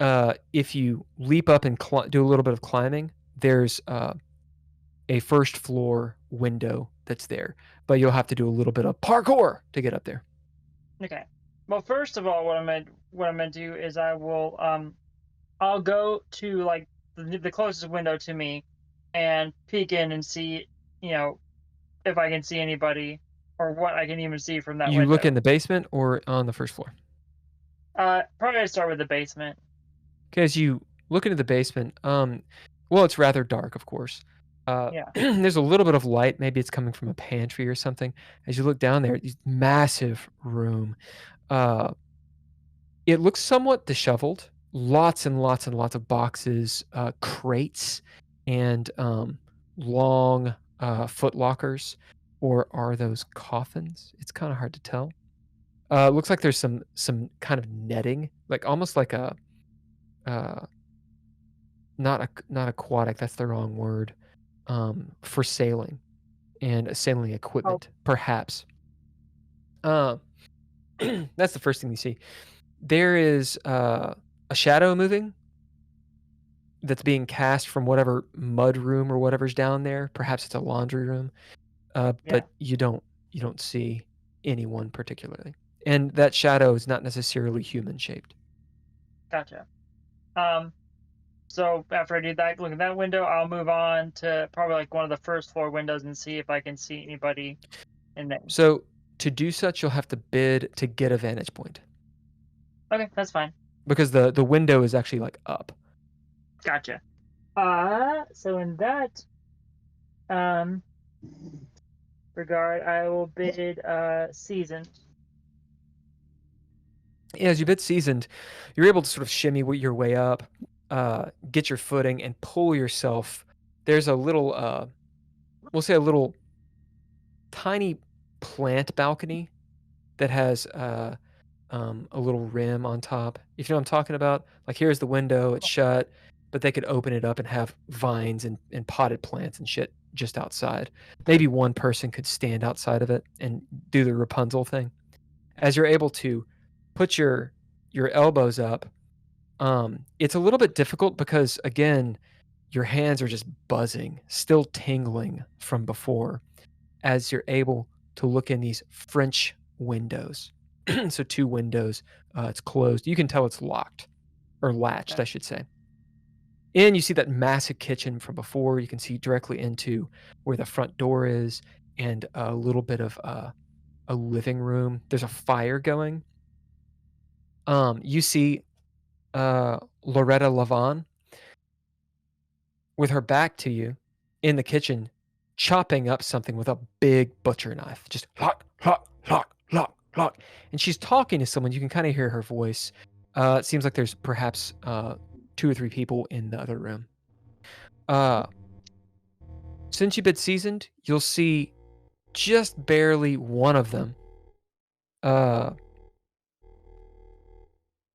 If you leap up and do a little bit of climbing, there's a first floor window that's there, but you'll have to do a little bit of parkour to get up there. Okay. Well, first of all, what I'm gonna do is I will I'll go to like the closest window to me and peek in and see, if I can see anybody or what I can even see from that window. You look in the basement or on the first floor? Probably I'd start with the basement. Because you look into the basement. Well, it's rather dark, of course. Yeah. There's a little bit of light. Maybe it's coming from a pantry or something. As you look down there, this massive room. It looks somewhat disheveled. Lots and lots and lots of boxes, crates, and long foot lockers. Or are those coffins? It's kind of hard to tell. Looks like there's some kind of netting, like almost like a not aquatic. That's the wrong word. For sailing and sailing equipment, perhaps. That's the first thing you see. There is a shadow moving that's being cast from whatever mud room or whatever's down there. Perhaps it's a laundry room, but you don't see anyone particularly, and that shadow is not necessarily human shaped. Gotcha. So after I do that, look at that window, I'll move on to probably like one of the first floor windows and see if I can see anybody in there. So to do such, you'll have to bid to get a vantage point. Okay, that's fine. Because the window is actually like up. Gotcha. So in that regard, I will bid seasoned. Yeah, as you bid seasoned, you're able to sort of shimmy your way up, get your footing, and pull yourself. There's a little, we'll say a little tiny plant balcony that has a little rim on top. If you know what I'm talking about, like here's the window, it's shut, but they could open it up and have vines and potted plants and shit just outside. Maybe one person could stand outside of it and do the Rapunzel thing. As you're able to put your elbows up, it's a little bit difficult because again, your hands are just buzzing, still tingling from before, as you're able to look in these French windows. So 2 windows, it's closed. You can tell it's locked or latched, I should say. And you see that massive kitchen from before. You can see directly into where the front door is and a little bit of a living room. There's a fire going. You see Loretta Lavon with her back to you in the kitchen, chopping up something with a big butcher knife. Just lock, lock, lock, lock, lock. And she's talking to someone. You can kind of hear her voice. It seems like there's perhaps 2 or 3 people in the other room. Since you've been seasoned, you'll see just barely one of them.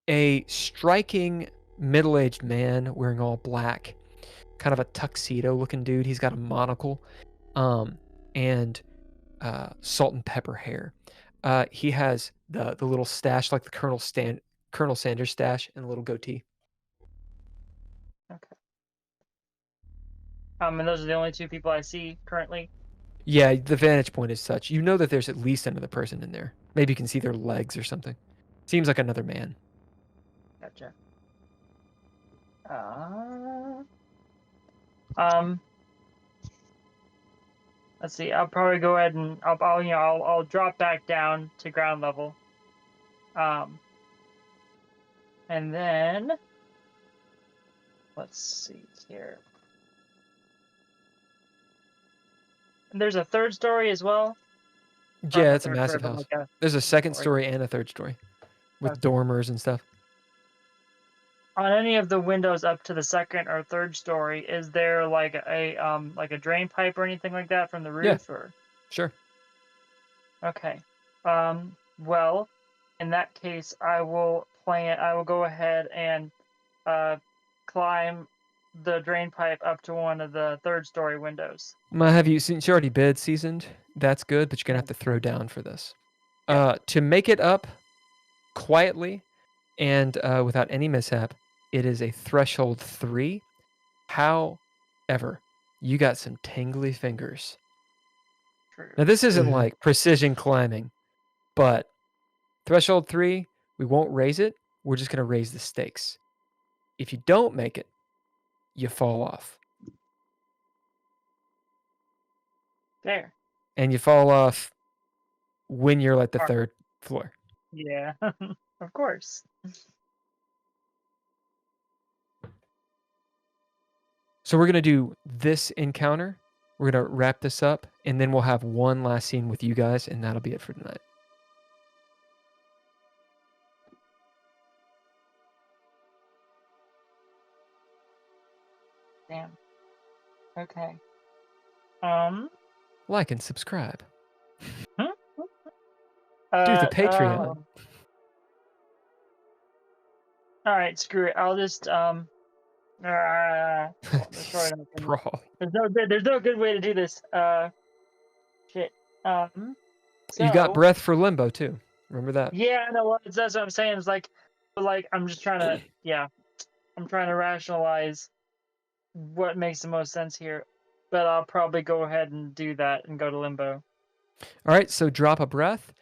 A striking middle-aged man wearing all black, kind of a tuxedo-looking dude. He's got a monocle, and salt and pepper hair. He has the little stash like the Colonel Sanders stash and a little goatee. Okay. And those are the only 2 people I see currently. Yeah, the vantage point is such. You know that there's at least another person in there. Maybe you can see their legs or something. Seems like another man. Gotcha. Let's see. I'll probably go ahead and I'll drop back down to ground level. And then let's see here. There's a 3rd story as well. Yeah, it's a massive house. There's a 2nd story and a 3rd story with dormers and stuff. On any of the windows up to the 2nd or 3rd story, is there like a drain pipe or anything like that from the roof? Yeah. Or Sure. okay. Well, in that case, I will go ahead and climb the drain pipe up to one of the 3rd story windows. Since you already bid seasoned, that's good, but you're gonna have to throw down for this. To make it up quietly and without any mishap, it is a threshold 3. However, you got some tingly fingers. True. Now this isn't like precision climbing, but threshold 3, we won't raise it. We're just gonna raise the stakes. If you don't make it, you fall off. There. And you fall off when you're at the 3rd floor. Yeah, of course. So we're going to do this encounter. We're going to wrap this up, and then we'll have one last scene with you guys, and that'll be it for tonight. Damn. Okay. Like and subscribe. Hmm? Do the Patreon. All right, screw it. I'll just Brawl. There's no good way to do this. Shit. You got So, breath for limbo too. Remember that? Yeah, I know. That's what I'm saying. It's like I'm just trying to, I'm trying to rationalize what makes the most sense here. But I'll probably go ahead and do that and go to limbo. All right, so drop a breath.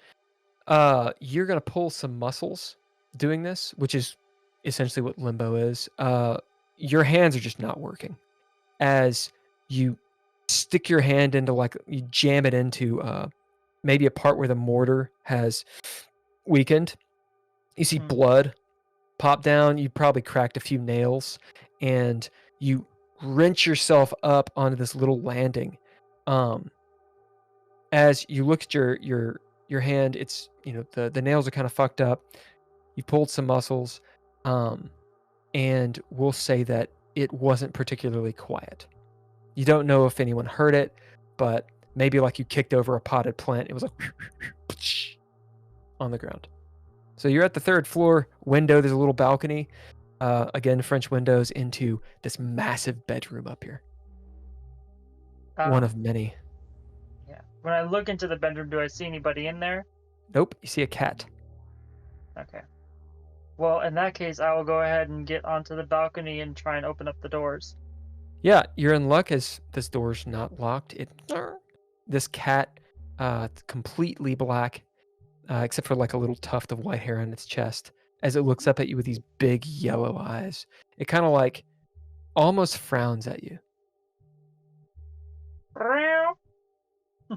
You're gonna pull some muscles doing this, which is essentially what limbo is. Your hands are just not working. As you stick your hand into, like, you jam it into maybe a part where the mortar has weakened. You see blood pop down. You probably cracked a few nails, and you wrench yourself up onto this little landing. As you look at your hand, it's, the nails are kind of fucked up. You pulled some muscles, and we'll say that it wasn't particularly quiet. You don't know if anyone heard it, but maybe like you kicked over a potted plant. It was like on the ground. So you're at the 3rd floor window. There's a little balcony. Again, French windows into this massive bedroom up here. One of many. Yeah. When I look into the bedroom, do I see anybody in there? Nope. You see a cat. Okay. Well, in that case, I will go ahead and get onto the balcony and try and open up the doors. Yeah, you're in luck as this door's not locked. This cat, completely black, except for like a little tuft of white hair on its chest. As it looks up at you with these big yellow eyes, it kind of like almost frowns at you.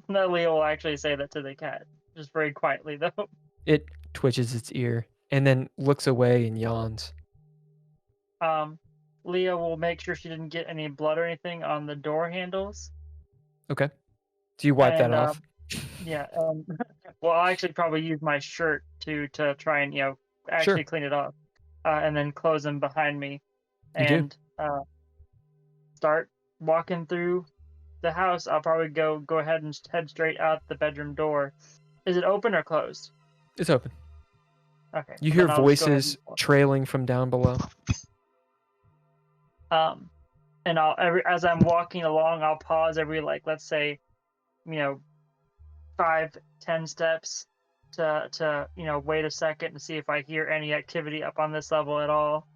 No, Leah will actually say that to the cat, just very quietly though. It twitches its ear and then looks away and yawns. Leah will make sure she didn't get any blood or anything on the door handles. Okay. Do you wipe that off? Yeah. Well, I'll actually probably use my shirt to try and actually clean it off, and then close them behind me, and start walking through the house. I'll probably go ahead and head straight out the bedroom door. Is it open or closed? It's open. Okay. You hear voices trailing from down below. And as I'm walking along, I'll pause every, let's say, 5-10 steps to wait a second to see if I hear any activity up on this level at all.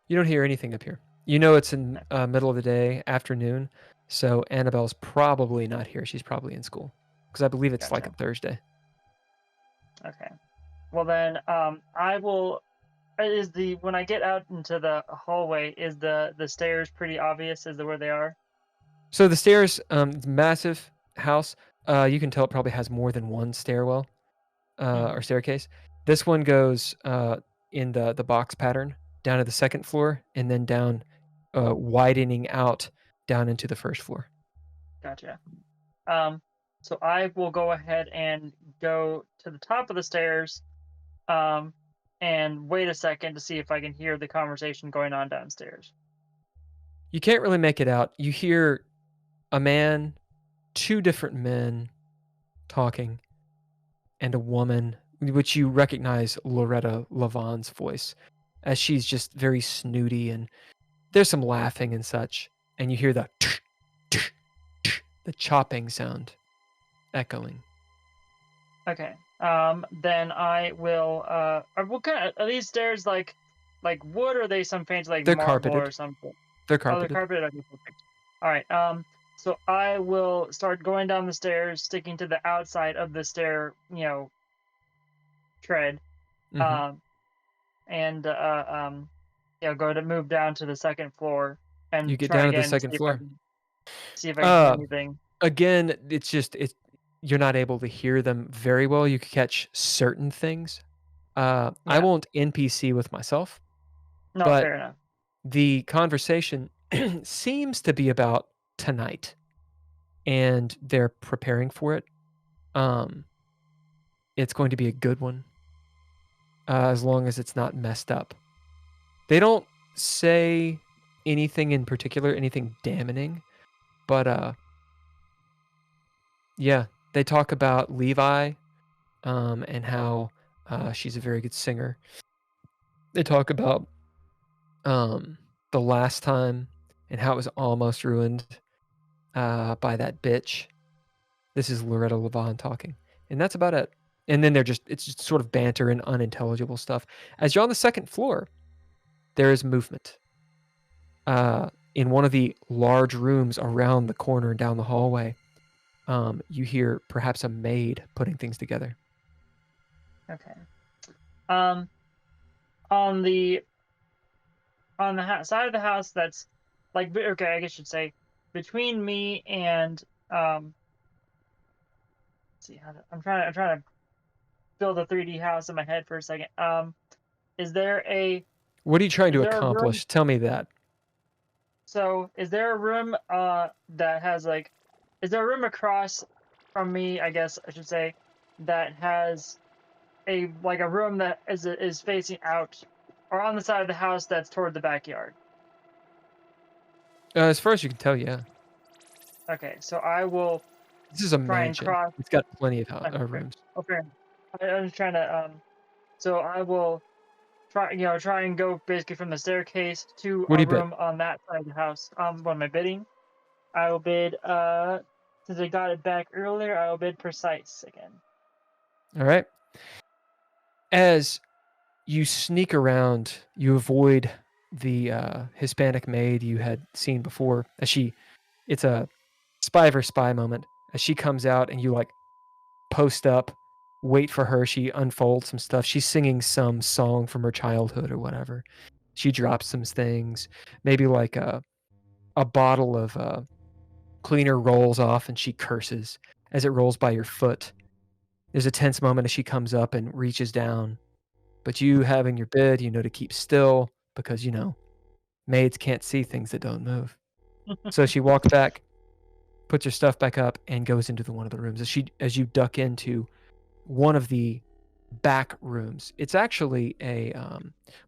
You don't hear anything up here. You know it's in middle of the day, afternoon, so Annabelle's probably not here. She's probably in school, because I believe it's like a Thursday. Okay. Well then, I will. When I get out into the hallway, is the stairs pretty obvious as to where they are? So the stairs, massive house. You can tell it probably has more than one stairwell or staircase. This one goes in the box pattern down to the 2nd floor, and then down, widening out down into the 1st floor. Gotcha. So I will go ahead and go to the top of the stairs, and wait a second to see if I can hear the conversation going on downstairs. You can't really make it out. You hear a man, 2 different men talking, and a woman, which you recognize Loretta Lavon's voice, as she's just very snooty, and there's some laughing and such, and you hear the chopping sound echoing. Okay. Then I will. What kind of, are these stairs like wood, or are they some fancy They're marble carpeted. or something? They're Oh, carpeted. they're carpeted. Okay, perfect. All right. So I will start going down the stairs, sticking to the outside of the stair, tread, and go to move down to the 2nd floor and You get try down to the again, 2nd floor. See if I can hear anything. Again, you're not able to hear them very well. You can catch certain things. I won't NPC with myself. No, but fair enough. the conversation seems to be about tonight, and they're preparing for it. It's going to be a good one, as long as it's not messed up. They don't say anything in particular, anything damning, but yeah, they talk about Levi, and how she's a very good singer. They talk about the last time and how it was almost ruined by that bitch. This is Loretta Levon talking, and that's about it. And then it's just sort of banter and unintelligible stuff. As you're on the second floor, there is movement. In one of the large rooms around the corner and down the hallway, you hear perhaps a maid putting things together. Okay. On the side of the house that's like, okay, I guess I should say between me and let's see how I'm trying to build a 3D house in my head for a second. Is there a What are you trying to there a room- accomplish? Tell me that. So is there a room that has like, is there a room across from me, I guess I should say, that has a room that is facing out or on the side of the house that's toward the backyard? As far as you can tell, yeah. Okay, so I will This is a try and mansion. cross. It's got plenty of Okay. rooms. Okay, I'm just trying to so I will try and go basically from the staircase to What do a you bid? room on that side of the house. What am I bidding? I will bid since I got it back earlier, I will bid precise again. All right. As you sneak around, you avoid the Hispanic maid you had seen before. It's a spy versus spy moment. As she comes out and you like post up, wait for her. She unfolds some stuff. She's singing some song from her childhood or whatever. She drops some things. Maybe like a bottle of cleaner rolls off and she curses as it rolls by your foot. There's a tense moment as she comes up and reaches down. But you having your bid, you know to keep still because, maids can't see things that don't move. So she walks back, puts her stuff back up, and goes into one of the rooms. As you duck into one of the back rooms, it's actually a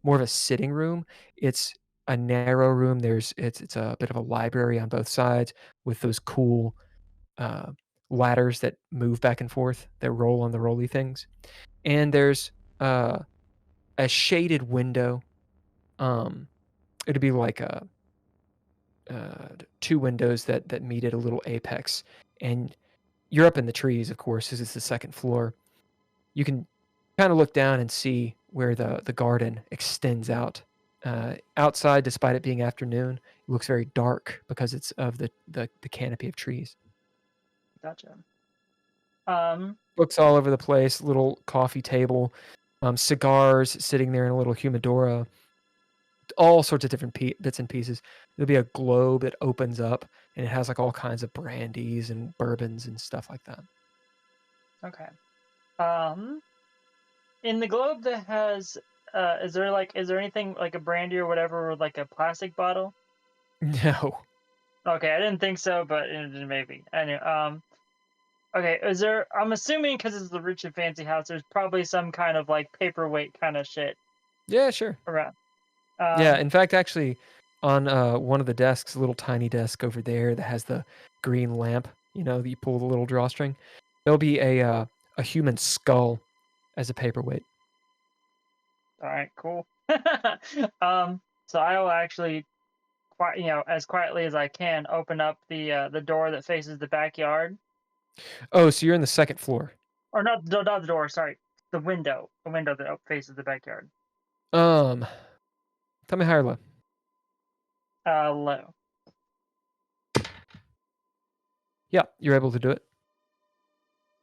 more of a sitting room. It's a narrow room. It's a bit of a library on both sides with those cool ladders that move back and forth that roll on the rolly things. And there's a shaded window. It'd be like two windows that meet at a little apex, and you're up in the trees, of course, as it's the second floor. You can kind of look down and see where the garden extends out. Outside, despite it being afternoon, it looks very dark because it's of the canopy of trees. Gotcha. Books all over the place, little coffee table, cigars sitting there in a little humidora, all sorts of different bits and pieces. There'll be a globe that opens up, and it has like all kinds of brandies and bourbons and stuff like that. Okay. In the globe that has, is there anything like a brandy or whatever with like a plastic bottle? No. Okay, I didn't think so, but maybe. Anyway, okay, I'm assuming because it's the rich and fancy house, there's probably some kind of like paperweight kind of shit Yeah, sure. around. Yeah, in fact, actually, on one of the desks, a little tiny desk over there that has the green lamp, that you pull the little drawstring, there'll be a human skull as a paperweight. All right, cool. So I will actually, as quietly as I can, open up the door that faces the backyard. Oh, so you're in the second floor. Or not the door, sorry. The window that faces the backyard. Tell me high or low. Low. Yeah, you're able to do it.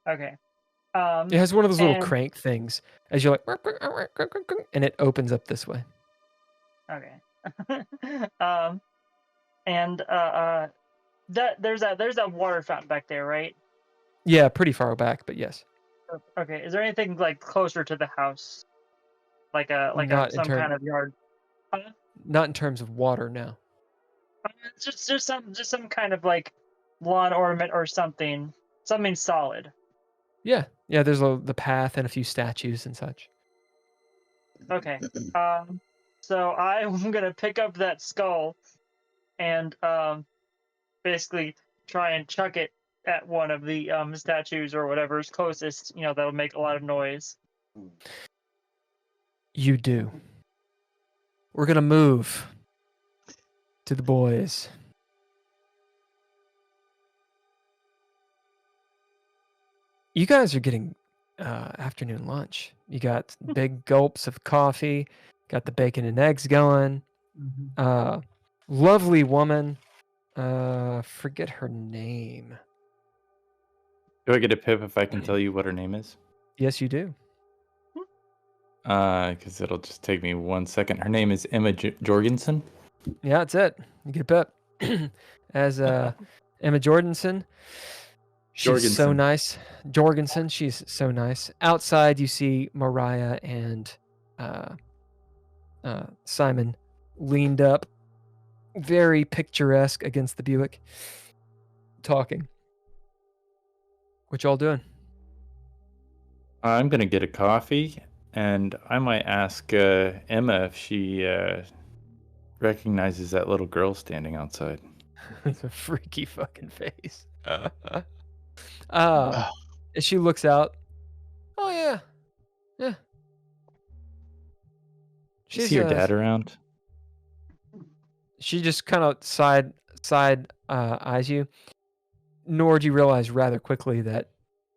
Okay. It has one of those little crank things as you're like, and it opens up this way. Okay. And there's that water fountain back there, right? Yeah, pretty far back, but yes. Okay. Is there anything like closer to the house, like some kind of yard? Not in terms of water, no. Just some kind of like lawn ornament or something solid. Yeah, there's the path and a few statues and such. Okay. So I'm gonna pick up that skull and basically try and chuck it at one of the statues or whatever's closest. That'll make a lot of noise. You do. We're gonna move to the boys. You guys are getting afternoon lunch. You got big gulps of coffee, got the bacon and eggs going. Lovely woman. Forget her name. Do I get a pip if I can tell you what her name is? Yes, you do. Because it'll just take me 1 second. Her name is Emma Jorgensen. Yeah, that's it. You get a pip. As Emma Jorgensen. She's so nice. Jorgensen, she's so nice. Outside, you see Mariah and Simon leaned up, very picturesque against the Buick, talking. What y'all doing? I'm going to get a coffee, and I might ask Emma if she recognizes that little girl standing outside. It's a freaky fucking face. As she looks out. Oh, yeah. You see your dad around? She just kind of side eyes you. Nor do you realize rather quickly that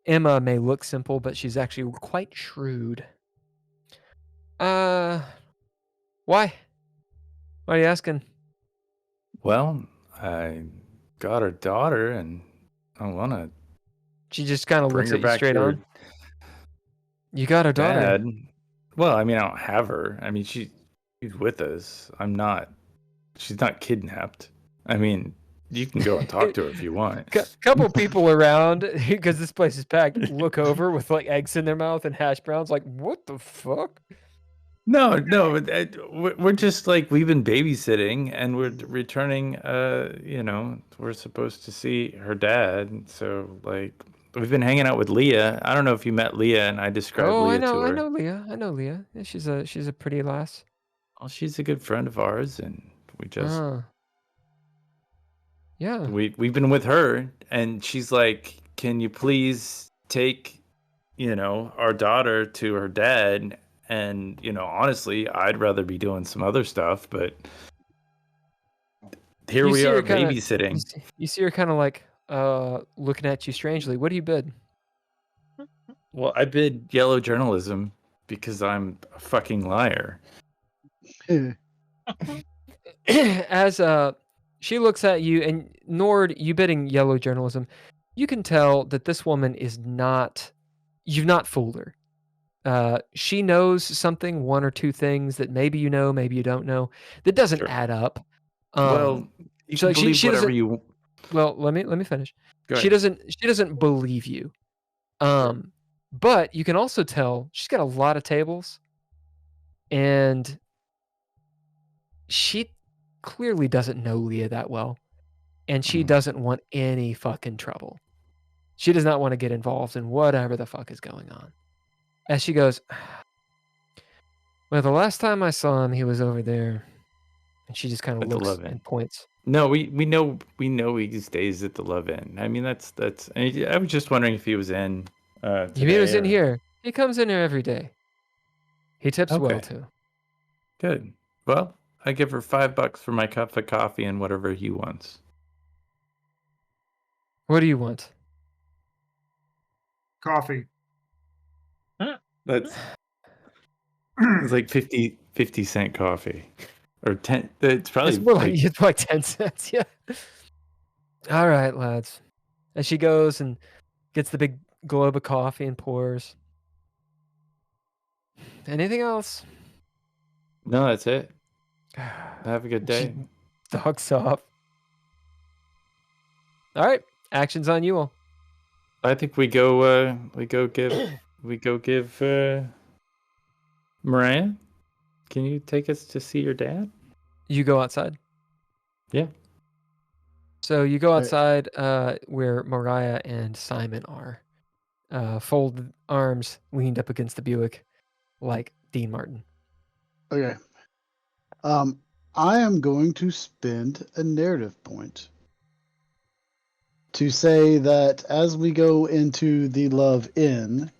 Emma may look simple, but she's actually quite shrewd. Why? Why are you asking? Well, I got her daughter, and I want to. She just kind of bring looks her at you back straight to her on. You got her daughter. dad. Well, I mean, I don't have her. I mean, she's with us. She's not kidnapped. I mean, you can go and talk to her if you want. Couple people around, because this place is packed, look over with like eggs in their mouth and hash browns. Like, what the fuck? No, we're just like, we've been babysitting and we're returning. We're supposed to see her dad. So like, we've been hanging out with Leah. I don't know if you met Leah, and I described Leah to her. I know Leah. Yeah, she's a pretty lass. Well, she's a good friend of ours, and we just yeah. we've been with her, and she's like, can you please take our daughter to her dad? And honestly, I'd rather be doing some other stuff, but here we are babysitting. You see her kind of like looking at you strangely. What do you bid? Well, I bid yellow journalism because I'm a fucking liar. As she looks at you, and Nord, you bidding yellow journalism, you can tell that this woman is not. You've not fooled her. She knows something, one or two things that maybe you know, maybe you don't know, that doesn't add up. Well, you so can believe she whatever doesn't. you. Well, let me finish. Go She ahead. doesn't believe you. But you can also tell she's got a lot of tables, and she clearly doesn't know Leah that well, and she doesn't want any fucking trouble. She does not want to get involved in whatever the fuck is going on. As she goes, well, the last time I saw him, he was over there, and she just kind of At the looks Love Inn. and points. No, we know he stays at the Love Inn. I mean, that's. I was just wondering if he was in. He was in today, or- here. He comes in here every day. He tips well Okay. too. Good. Well, I give her $5 for my cup of coffee and whatever he wants. What do you want? Coffee. That's it's like 50-cent coffee, or 10. It's probably It's like 10 cents. Yeah. All right, lads. As she goes and gets the big globe of coffee and pours. Anything else? No, that's it. Have a good day. She ducks off. All right, action's on you all. I think we go give Mariah. Can you take us to see your dad? You go outside. Yeah. So you go Right. outside where Mariah and Simon are, folded arms, leaned up against the Buick, like Dean Martin. Okay. I am going to spend a narrative point to say that as we go into the Love Inn,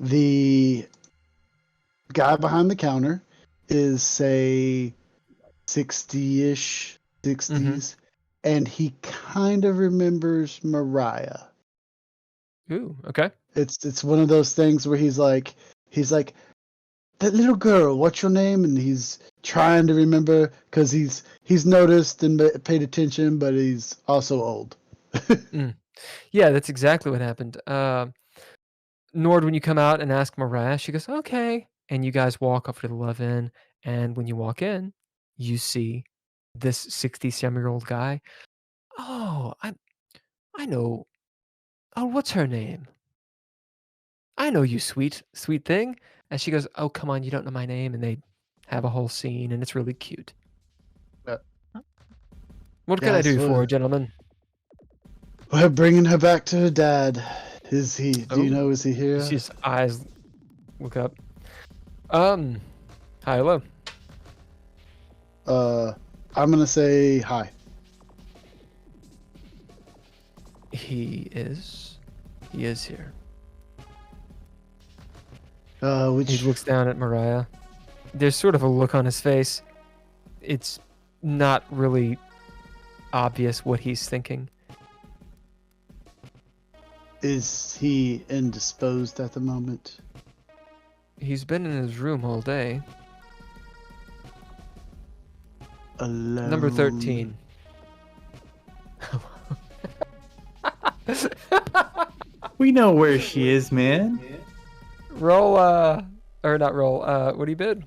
the guy behind the counter is, say, 60-ish, 60s, and he kind of remembers Mariah. Ooh, okay. It's one of those things where he's like, that little girl, what's your name? And he's trying to remember because he's noticed and paid attention, but he's also old. Yeah, that's exactly what happened. Nord, when you come out and ask Mariah, she goes, okay. And you guys walk up to the Love Inn. And when you walk in, you see this 67-year-old guy. Oh, I know. Oh, what's her name? I know you, sweet thing. And she goes, oh, come on, you don't know my name. And they have a whole scene, and it's really cute. What can I do for you, gentlemen? We're bringing her back to her dad. Is he? Do you know? Is he here? His eyes look up. Hi, hello. I'm gonna say hi. He is here. Which He looks down at Mariah. There's sort of a look on his face. It's not really obvious what he's thinking. is he indisposed at the moment? He's been in his room all day. Alone. Number 13. We know where she is, man. Roll, or not roll. What do you bid?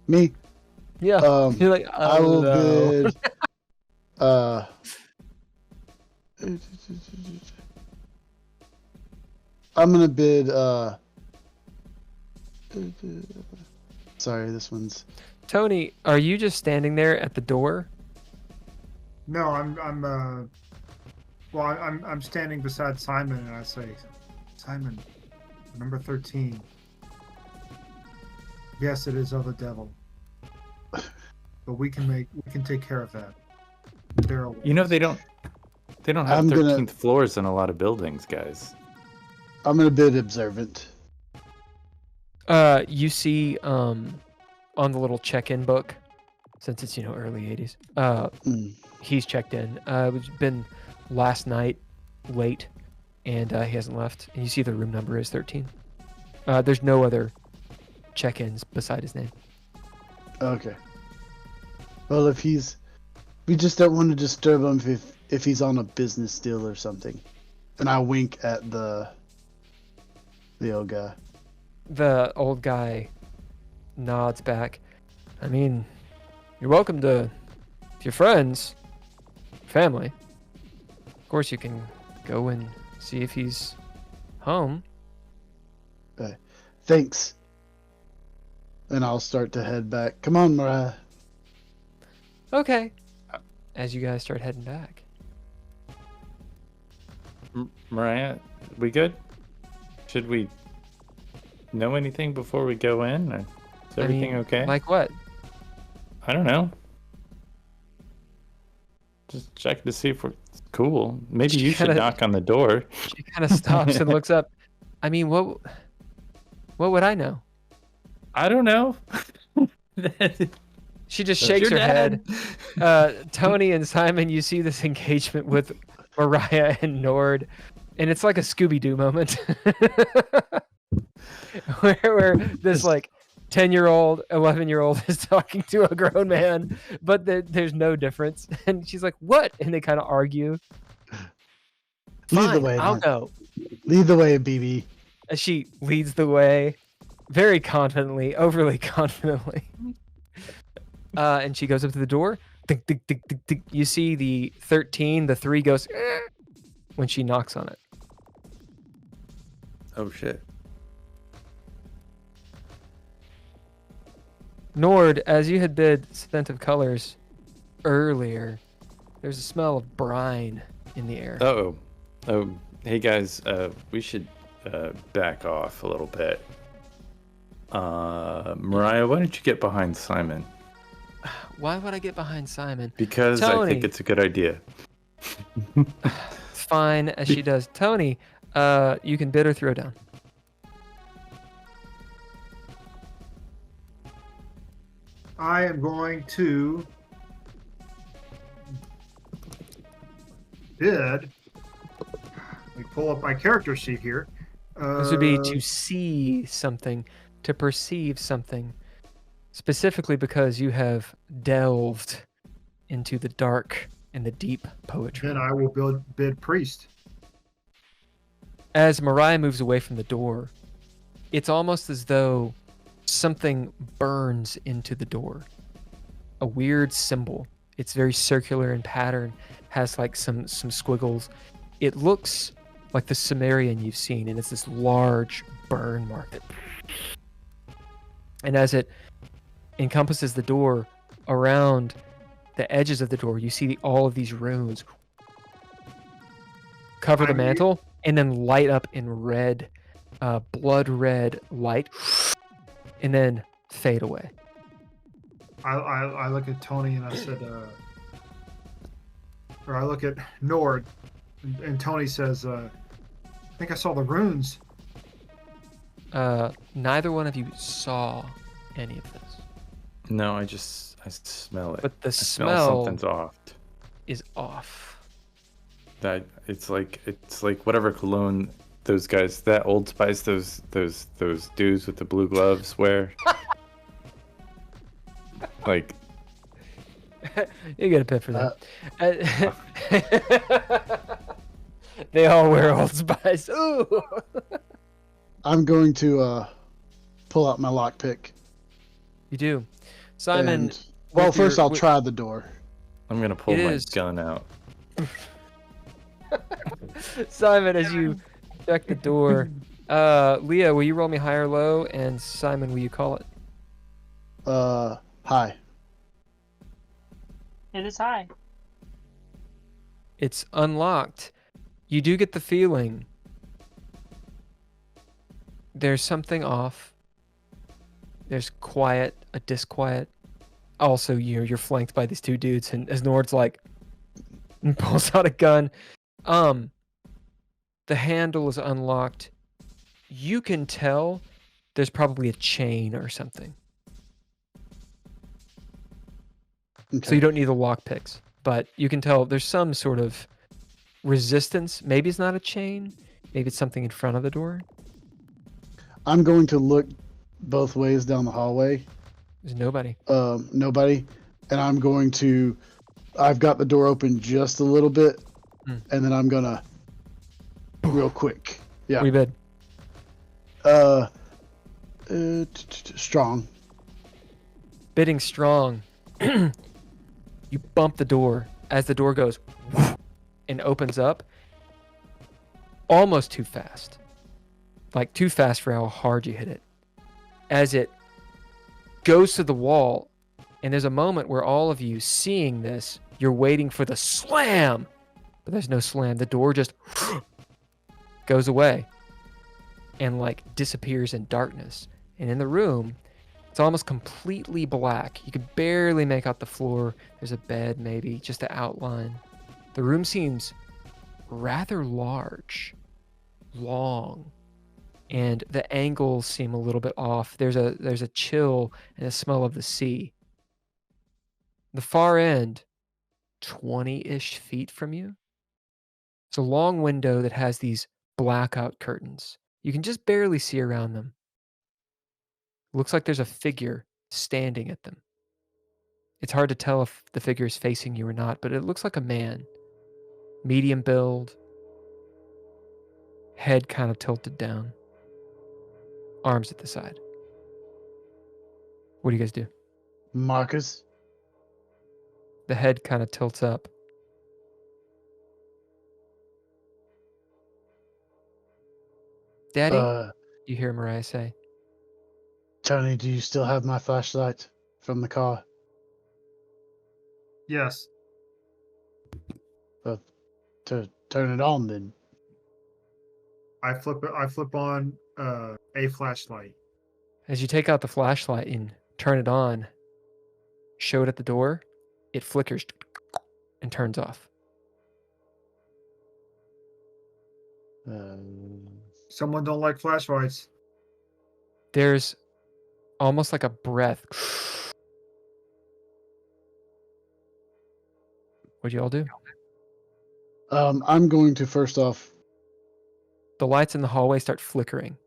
Me. Yeah. You're like, I will no. bid. I'm gonna bid. Sorry, this one's. Tony, are you just standing there at the door? No, I'm standing beside Simon, and I say, Simon, number 13. Yes, it is of the devil, but we can take care of that. There are You know they don't have I'm 13th floors in a lot of buildings, guys. I'm gonna bid observant. You see, on the little check-in book, since it's early 80s. He's checked in. It's been last night, late, and he hasn't left. And you see the room number is 13. There's no other check-ins beside his name. Okay. Well, we just don't want to disturb him if he's on a business deal or something. And I wink at the old guy. The old guy nods back. I mean, you're welcome to your friends, family. Of course, you can go and see if he's home. Thanks. And I'll start to head back. Come on, Mariah. Okay. As you guys start heading back. Mariah, we good? Should we know anything before we go in? Or is everything okay? Like what? I don't know. Just check to see if we're cool. Maybe you should knock on the door. She kind of stops and looks up. I mean, what would I know? I don't know. She just shakes her head. Tony and Simon, you see this engagement with Mariah and Nord, and it's like a Scooby-Doo moment. where this like 10-year-old, 11-year-old is talking to a grown man, but there's no difference. And she's like, what? And they kind of argue. Lead the Fine, way. I'll man. go. Lead the way, BB. As she leads the way, very confidently, overly confidently. And she goes up to the door. Tick, tick, tick, tick, tick. You see the 13, the 3 goes when she knocks on it. Oh, shit. Nord, as you had bid Scent of Colors earlier, There's a smell of brine in the air. Oh, hey guys, we should back off a little bit. Mariah, why don't you get behind Simon? Why would I get behind Simon? Because Tony. I think it's a good idea. Fine, as she does. Tony, you can bid or throw down. I am going to bid. Let me pull up my character sheet here. This would be to see something, to perceive something, specifically because you have delved into the dark and the deep poetry. Then I will bid priest. As Mariah moves away from the door, it's almost as though something burns into the door. A weird symbol. It's very circular in pattern, has like some squiggles. It looks like the Sumerian you've seen, and it's this large burn mark. And as it encompasses the door, around the edges of the door, you see all of these runes cover the mantle and then light up in red, blood red light, and then fade away. I look at Tony and I said, or I look at Nord, and Tony says, I think I saw the runes. Neither one of you saw any of this. No, I smell it. But the I smell something's off. is off. That it's like whatever cologne those guys, that Old Spice, those dudes with the blue gloves wear. Like, You get a pit for that. They all wear Old Spice. Ooh. I'm going to pull out my lockpick. You do, Simon. And, well, with first your- I'll with- try the door. I'm gonna pull It my is. gun out. Simon, as you check the door, Leah, will you roll me high or low? And Simon, will you call it? Hi. It is high. It's unlocked. You do get the feeling there's something off. There's quiet, a disquiet. Also, you're flanked by these two dudes, and as Nord's like pulls out a gun. The handle is unlocked. You can tell there's probably a chain or something. Okay. So you don't need the lock picks, but you can tell there's some sort of resistance. Maybe it's not a chain. Maybe it's something in front of the door. I'm going to look both ways down the hallway. There's nobody. Nobody. And I'm going to... I've got the door open just a little bit, and then I'm going to... Real quick. Yeah. We bid. Strong. Bidding strong. You bump the door as the door goes and opens up almost too fast. Like too fast for how hard you hit it. As it goes to the wall, and there's a moment where all of you seeing this, you're waiting for the slam, but there's no slam. The door just goes away and like disappears in darkness. And in the room, it's almost completely black. You can barely make out the floor. There's a bed, maybe, just an outline. The room seems rather large, long, and the angles seem a little bit off. There's a chill and a smell of the sea. The far end, 20-ish feet from you, it's a long window that has these blackout curtains. You can just barely see around them. Looks like there's a figure standing at them. It's hard to tell if the figure is facing you or not, but it looks like a man. Medium build, head kind of tilted down, arms at the side. What do you guys do? Marcus? The head kind of tilts up. Daddy? You hear Mariah say. Tony, do you still have my flashlight from the car? Yes. to turn it on then. I flip on a flashlight. As you take out the flashlight and turn it on, show it at the door, it flickers and turns off. Someone don't like flashlights. There's almost like a breath. What'd you all do? I'm going to first off The lights in the hallway start flickering.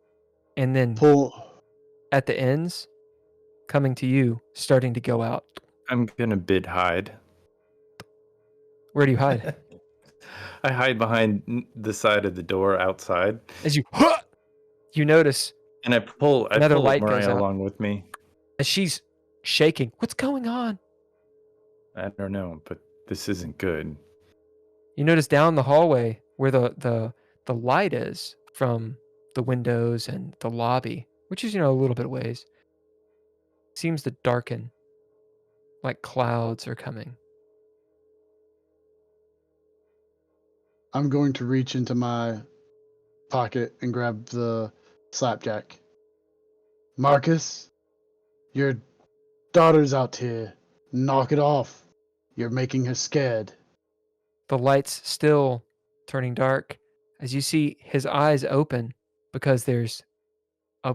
And then pull. at the ends, coming to you, starting to go out. I'm gonna bid hide. Where do you hide? I hide behind the side of the door outside, As you notice and I pull Another light goes Mariah out. along with me. as she's shaking. What's going on? I don't know, but this isn't good. You notice down the hallway where the light is from the windows and the lobby, which is, a little bit of ways, seems to darken, like clouds are coming. I'm going to reach into my pocket and grab the slapjack. Marcus, your daughter's out here. Knock it off. You're making her scared. The light's still turning dark as you see his eyes open because there's a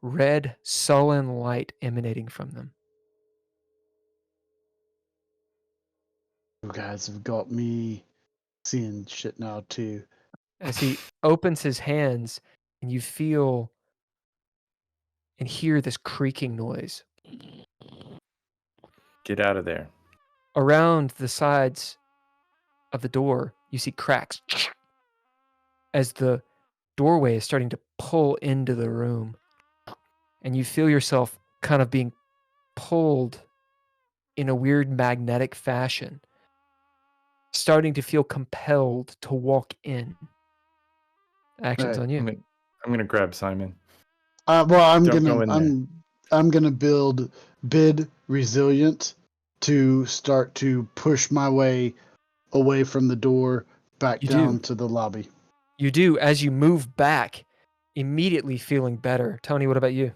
red, sullen light emanating from them. You guys have got me seeing shit now too. As he opens his hands and you feel and hear this creaking noise. Get out of there. Around the sides of the door, you see cracks as the doorway is starting to pull into the room. And you feel yourself kind of being pulled in a weird magnetic fashion, starting to feel compelled to walk in. Actions Right. on you. I'm gonna grab Simon. Well, I'm Don't go in gonna I'm gonna bid resilient to start to push my way away from the door back You down do. to the lobby. You do, as you move back, immediately feeling better. Tony, what about you?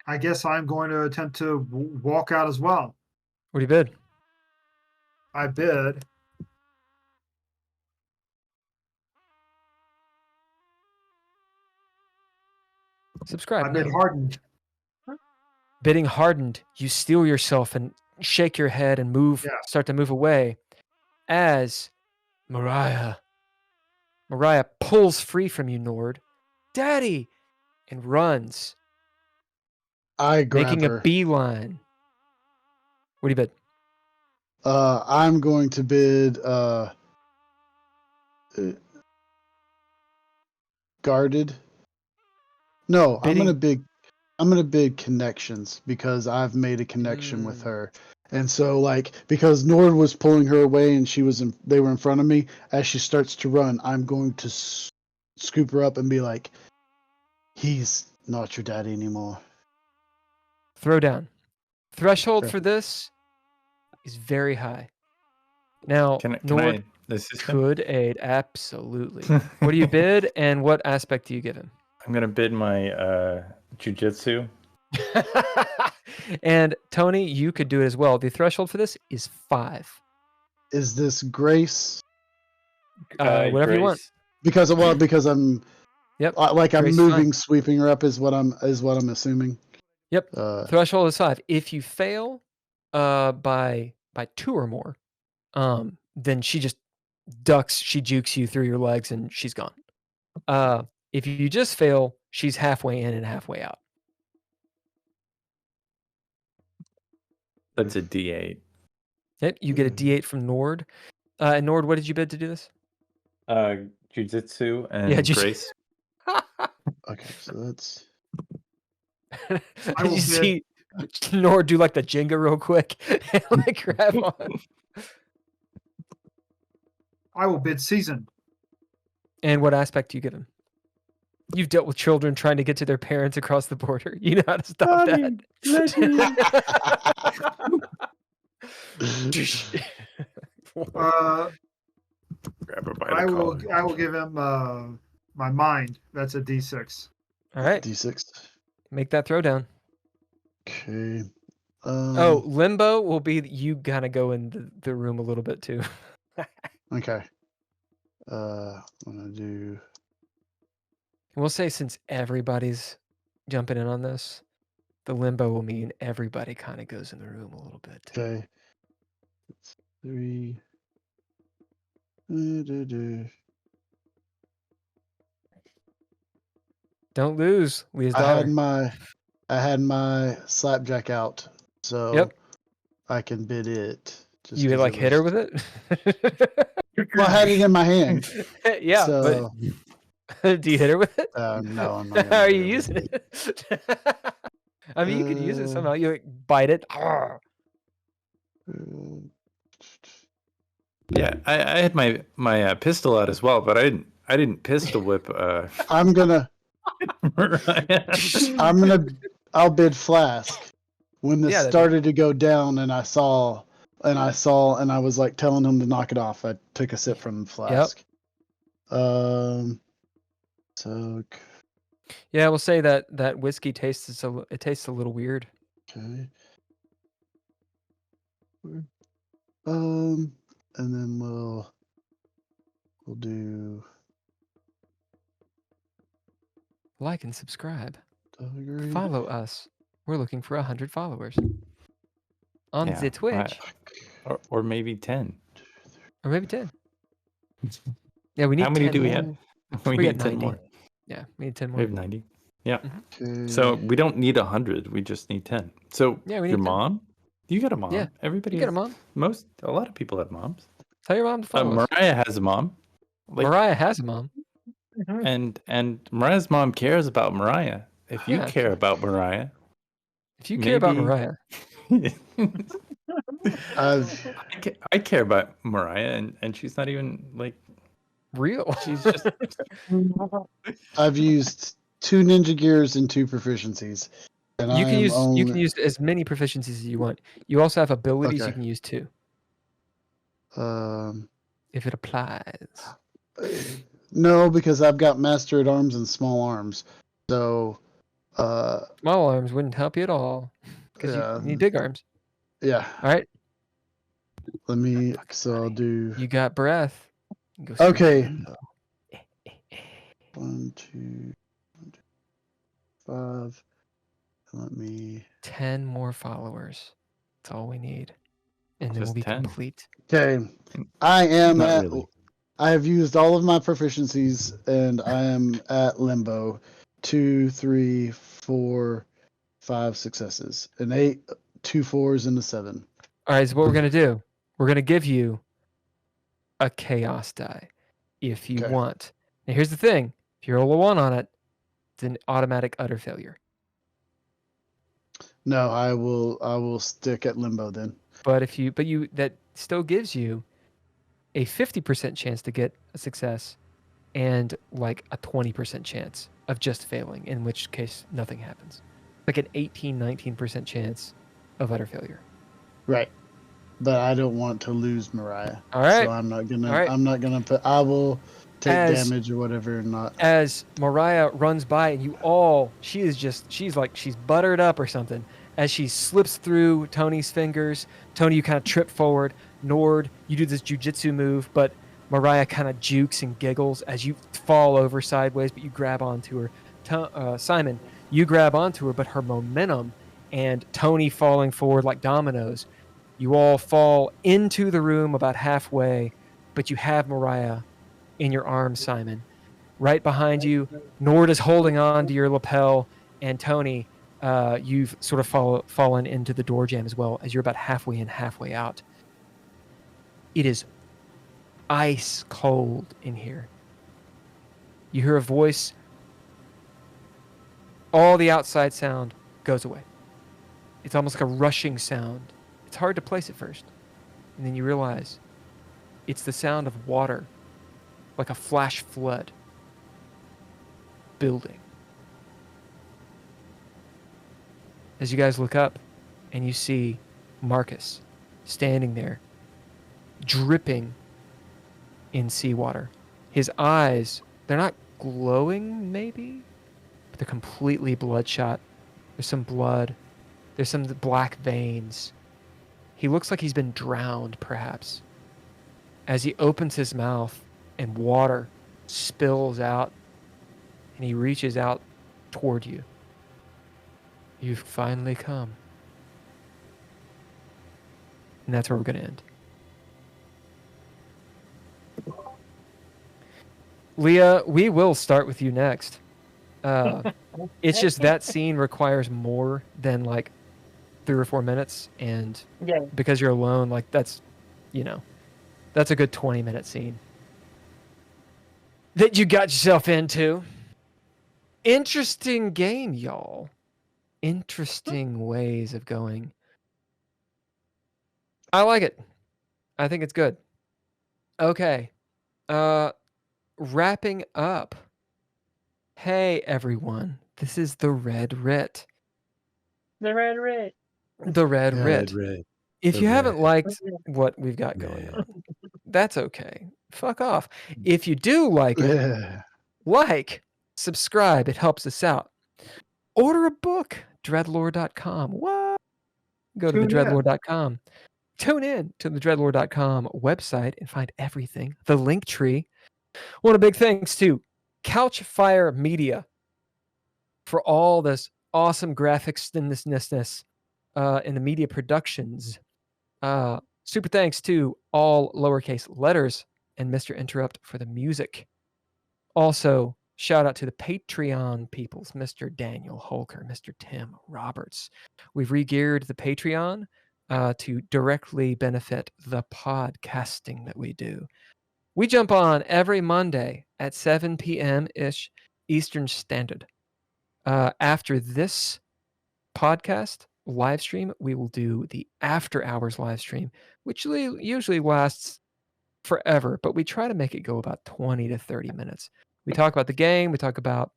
I guess I'm going to attempt to walk out as well. What do you bid? I bid. Subscribe. I bid now. hardened. Bidding hardened, you steel yourself and shake your head and move, Yeah. start to move away as Mariah pulls free from you, Nord. Daddy! And runs, I grab making her. a beeline. What do you bid? I'm going to bid guarded. No, Bidding- I'm gonna bid connections because I've made a connection with her. And so because Nord was pulling her away and they were in front of me, as she starts to run, I'm going to scoop her up and be like, he's not your daddy anymore. Throw down. Threshold Okay. for this is very high. Now, Can Nord I assist him? could aid. Absolutely. What do you bid and what aspect do you give him? I'm gonna bid my jujitsu. And Tony, you could do it as well. The threshold for this is 5. Is this grace? Whatever you want. Because I'm Yep. I'm Grace moving, fine. sweeping her up is what I'm assuming. Yep. Uh, Threshold is 5. If you fail by 2 or more, then she just ducks, she jukes you through your legs and she's gone. If you just fail, she's halfway in and halfway out. That's a D8. Yep, you get a D8 from Nord. And Nord, what did you bid to do this? Jujitsu and Yeah, grace. okay, so that's I will you bid- see Nord do like the Jenga real quick and grab on. I will bid season. And what aspect do you give him? You've dealt with children trying to get to their parents across the border. You know how to stop that. Grab her by the I collar. will give him my mind. That's a D6. All right, D6. make that throwdown. Okay. Oh, limbo will be you kind of go in the room a little bit too. Okay. I'm gonna do. We'll say since everybody's jumping in on this, the limbo will mean everybody kind of goes in the room a little bit. Okay. It's 3. Don't lose, Leah's I daughter. had my slapjack out, so Yep. I can bid it. Just You 'cause like it hit her was- with it? Well, I had it in my hand. Yeah, So, but do you hit her with it? no, I'm not. How Gonna are hit you her with using it? I mean, you could use it Uh, somehow. You like bite it. Arr. Yeah, I had my pistol out as well, but I didn't pistol whip. I'm gonna. I'll bid flask. When this Yeah, that'd be- started to go down, and I was like telling him to knock it off. I took a sip from the flask. So Yeah, we'll say that whiskey tastes a little weird. okay. And then we'll do Like and subscribe. agree. Follow us. We're looking for 100 followers on Yeah, the Twitch, or maybe 10. or maybe 10. Yeah, we need. How many 10 do we more. have? We We got need 10 90. more. Yeah, we need 10 We more. have 90. Yeah. Okay. So we don't need 100. We just need 10. So Yeah, we your need 10. mom? You got a mom. Yeah, Everybody You got a has- mom. A lot of people have moms. Tell your mom to follow us. Mariah has a mom. Like, Mariah has a mom. and Mariah's mom cares about Mariah. If you Yeah, care about Mariah, If you care about maybe- Mariah, I care about Mariah, and she's not even like real. she's just I've used 2 ninja gears and 2 proficiencies, and You I can am use only, you can use as many proficiencies as you want. You also have abilities you Okay. can use too, um if it applies. no, because I've got master at arms and small arms. So Small arms wouldn't help you at all because Yeah. you need big arms. yeah, All right, let me Fucking so I'll buddy. do you got breath. Go straight to Okay. limbo. 1, 2, 5. Let me 10 more followers. That's all we need, and then we'll Just be 10. complete. Okay. I am Not at really. I have used all of my proficiencies, and I am at limbo. 2, 3, 4, 5 successes, and 8, 2 4s, and a 7. All right, so what we're gonna do? We're gonna give you a chaos die if you Okay. want. Now here's the thing: if you roll a 1 on it, it's an automatic utter failure. No, I will stick at limbo then. But that still gives you a 50% chance to get a success and like a 20% chance of just failing, in which case nothing happens. Like an 19% chance of utter failure. Right. But I don't want to lose Mariah. All right. So I'm not gonna. All right. I'm not gonna put. I will take As- damage or whatever, and not. As Mariah runs by and she's buttered up or something. As she slips through Tony's fingers, Tony, you kind of trip forward. Nord, you do this jujitsu move, but Mariah kind of jukes and giggles as you fall over sideways, but you grab onto her. Simon, you grab onto her, but her momentum and Tony falling forward like dominoes, you all fall into the room about halfway, but you have Mariah in your arms, Simon. Right behind you, Nord is holding on to your lapel, and Tony, you've sort of fallen into the door jam as well, as you're about halfway in, halfway out. It is ice cold in here. You hear a voice. All the outside sound goes away. It's almost like a rushing sound. It's hard to place at first. And then you realize it's the sound of water, like a flash flood, building. As you guys look up and you see Marcus standing there, dripping in seawater. His eyes, they're not glowing, maybe, but they're completely bloodshot. There's some blood. There's some black veins. He looks like he's been drowned, perhaps. As he opens his mouth and water spills out, and he reaches out toward you. You've finally come. And that's where we're going to end. Leah, we will start with you next. It's just that scene requires more than like 3 or 4 minutes, and because you're alone, like that's a good 20-minute scene that you got yourself into. Interesting game, y'all. Interesting ways of going. I like it. I think it's good. Okay. Wrapping up. Hey, everyone. This is the Red Writ. The Red Writ. The Red Writ. If you haven't liked what we've got Man. going on, that's okay. Fuck off. If you do like it, subscribe. It helps us out. Order a book. DreadLore.com. What? Go to thedreadlore.com. Tune in to the dreadlore.com website and find everything. The link tree. One of the big thanks to Couchfire Media for all this awesome graphics in this in the media productions. Super thanks to all lowercase letters and Mr. Interrupt for the music. Also, shout out to the Patreon peoples, Mr. Daniel Holker, Mr. Tim Roberts. We've re-geared the Patreon to directly benefit the podcasting that we do. We jump on every Monday at 7 p.m.-ish Eastern Standard. After this podcast live stream, we will do the after hours live stream, which usually lasts forever, but we try to make it go about 20 to 30 minutes. We talk about the game. We talk about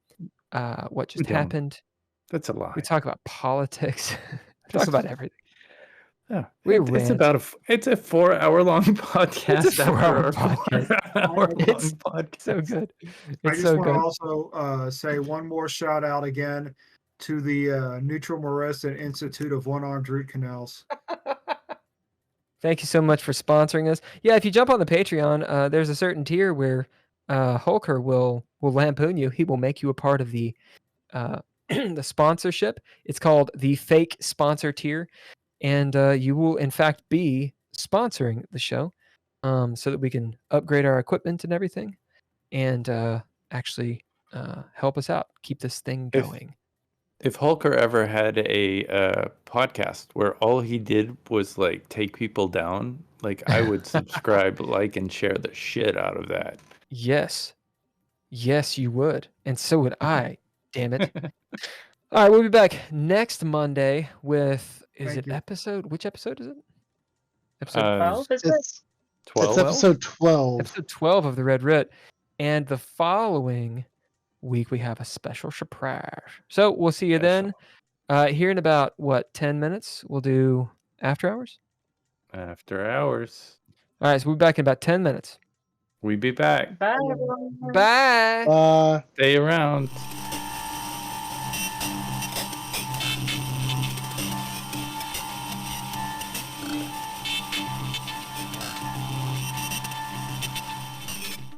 what just happened. That's a lie. We talk about politics. We talk about everything. Yeah, it's it's a 4-hour-long podcast. It's a 4-hour podcast. podcast. So good. I just want to also say one more shout out again to the Neutral Morestan Institute of One-Armed Root Canals. Thank you so much for sponsoring us. Yeah, if you jump on the Patreon, there's a certain tier where Holker will lampoon you. He will make you a part of the the sponsorship. It's called the Fake Sponsor tier. And you will, in fact, be sponsoring the show so that we can upgrade our equipment and everything and actually help us out, keep this thing going. If Holker ever had a podcast where all he did was like take people down, like I would subscribe, like, and share the shit out of that. Yes. Yes, you would. And so would I. Damn it. All right, we'll be back next Monday with... Which episode is it? Episode 12, is it? It's episode 12. Episode 12 of the Red Writ. And the following week, we have a special surprise. So we'll see you then. Here in about, 10 minutes, we'll do After Hours? After Hours. All right, so we'll be back in about 10 minutes. We'll be back. Bye, everyone. Bye. Bye. Stay around.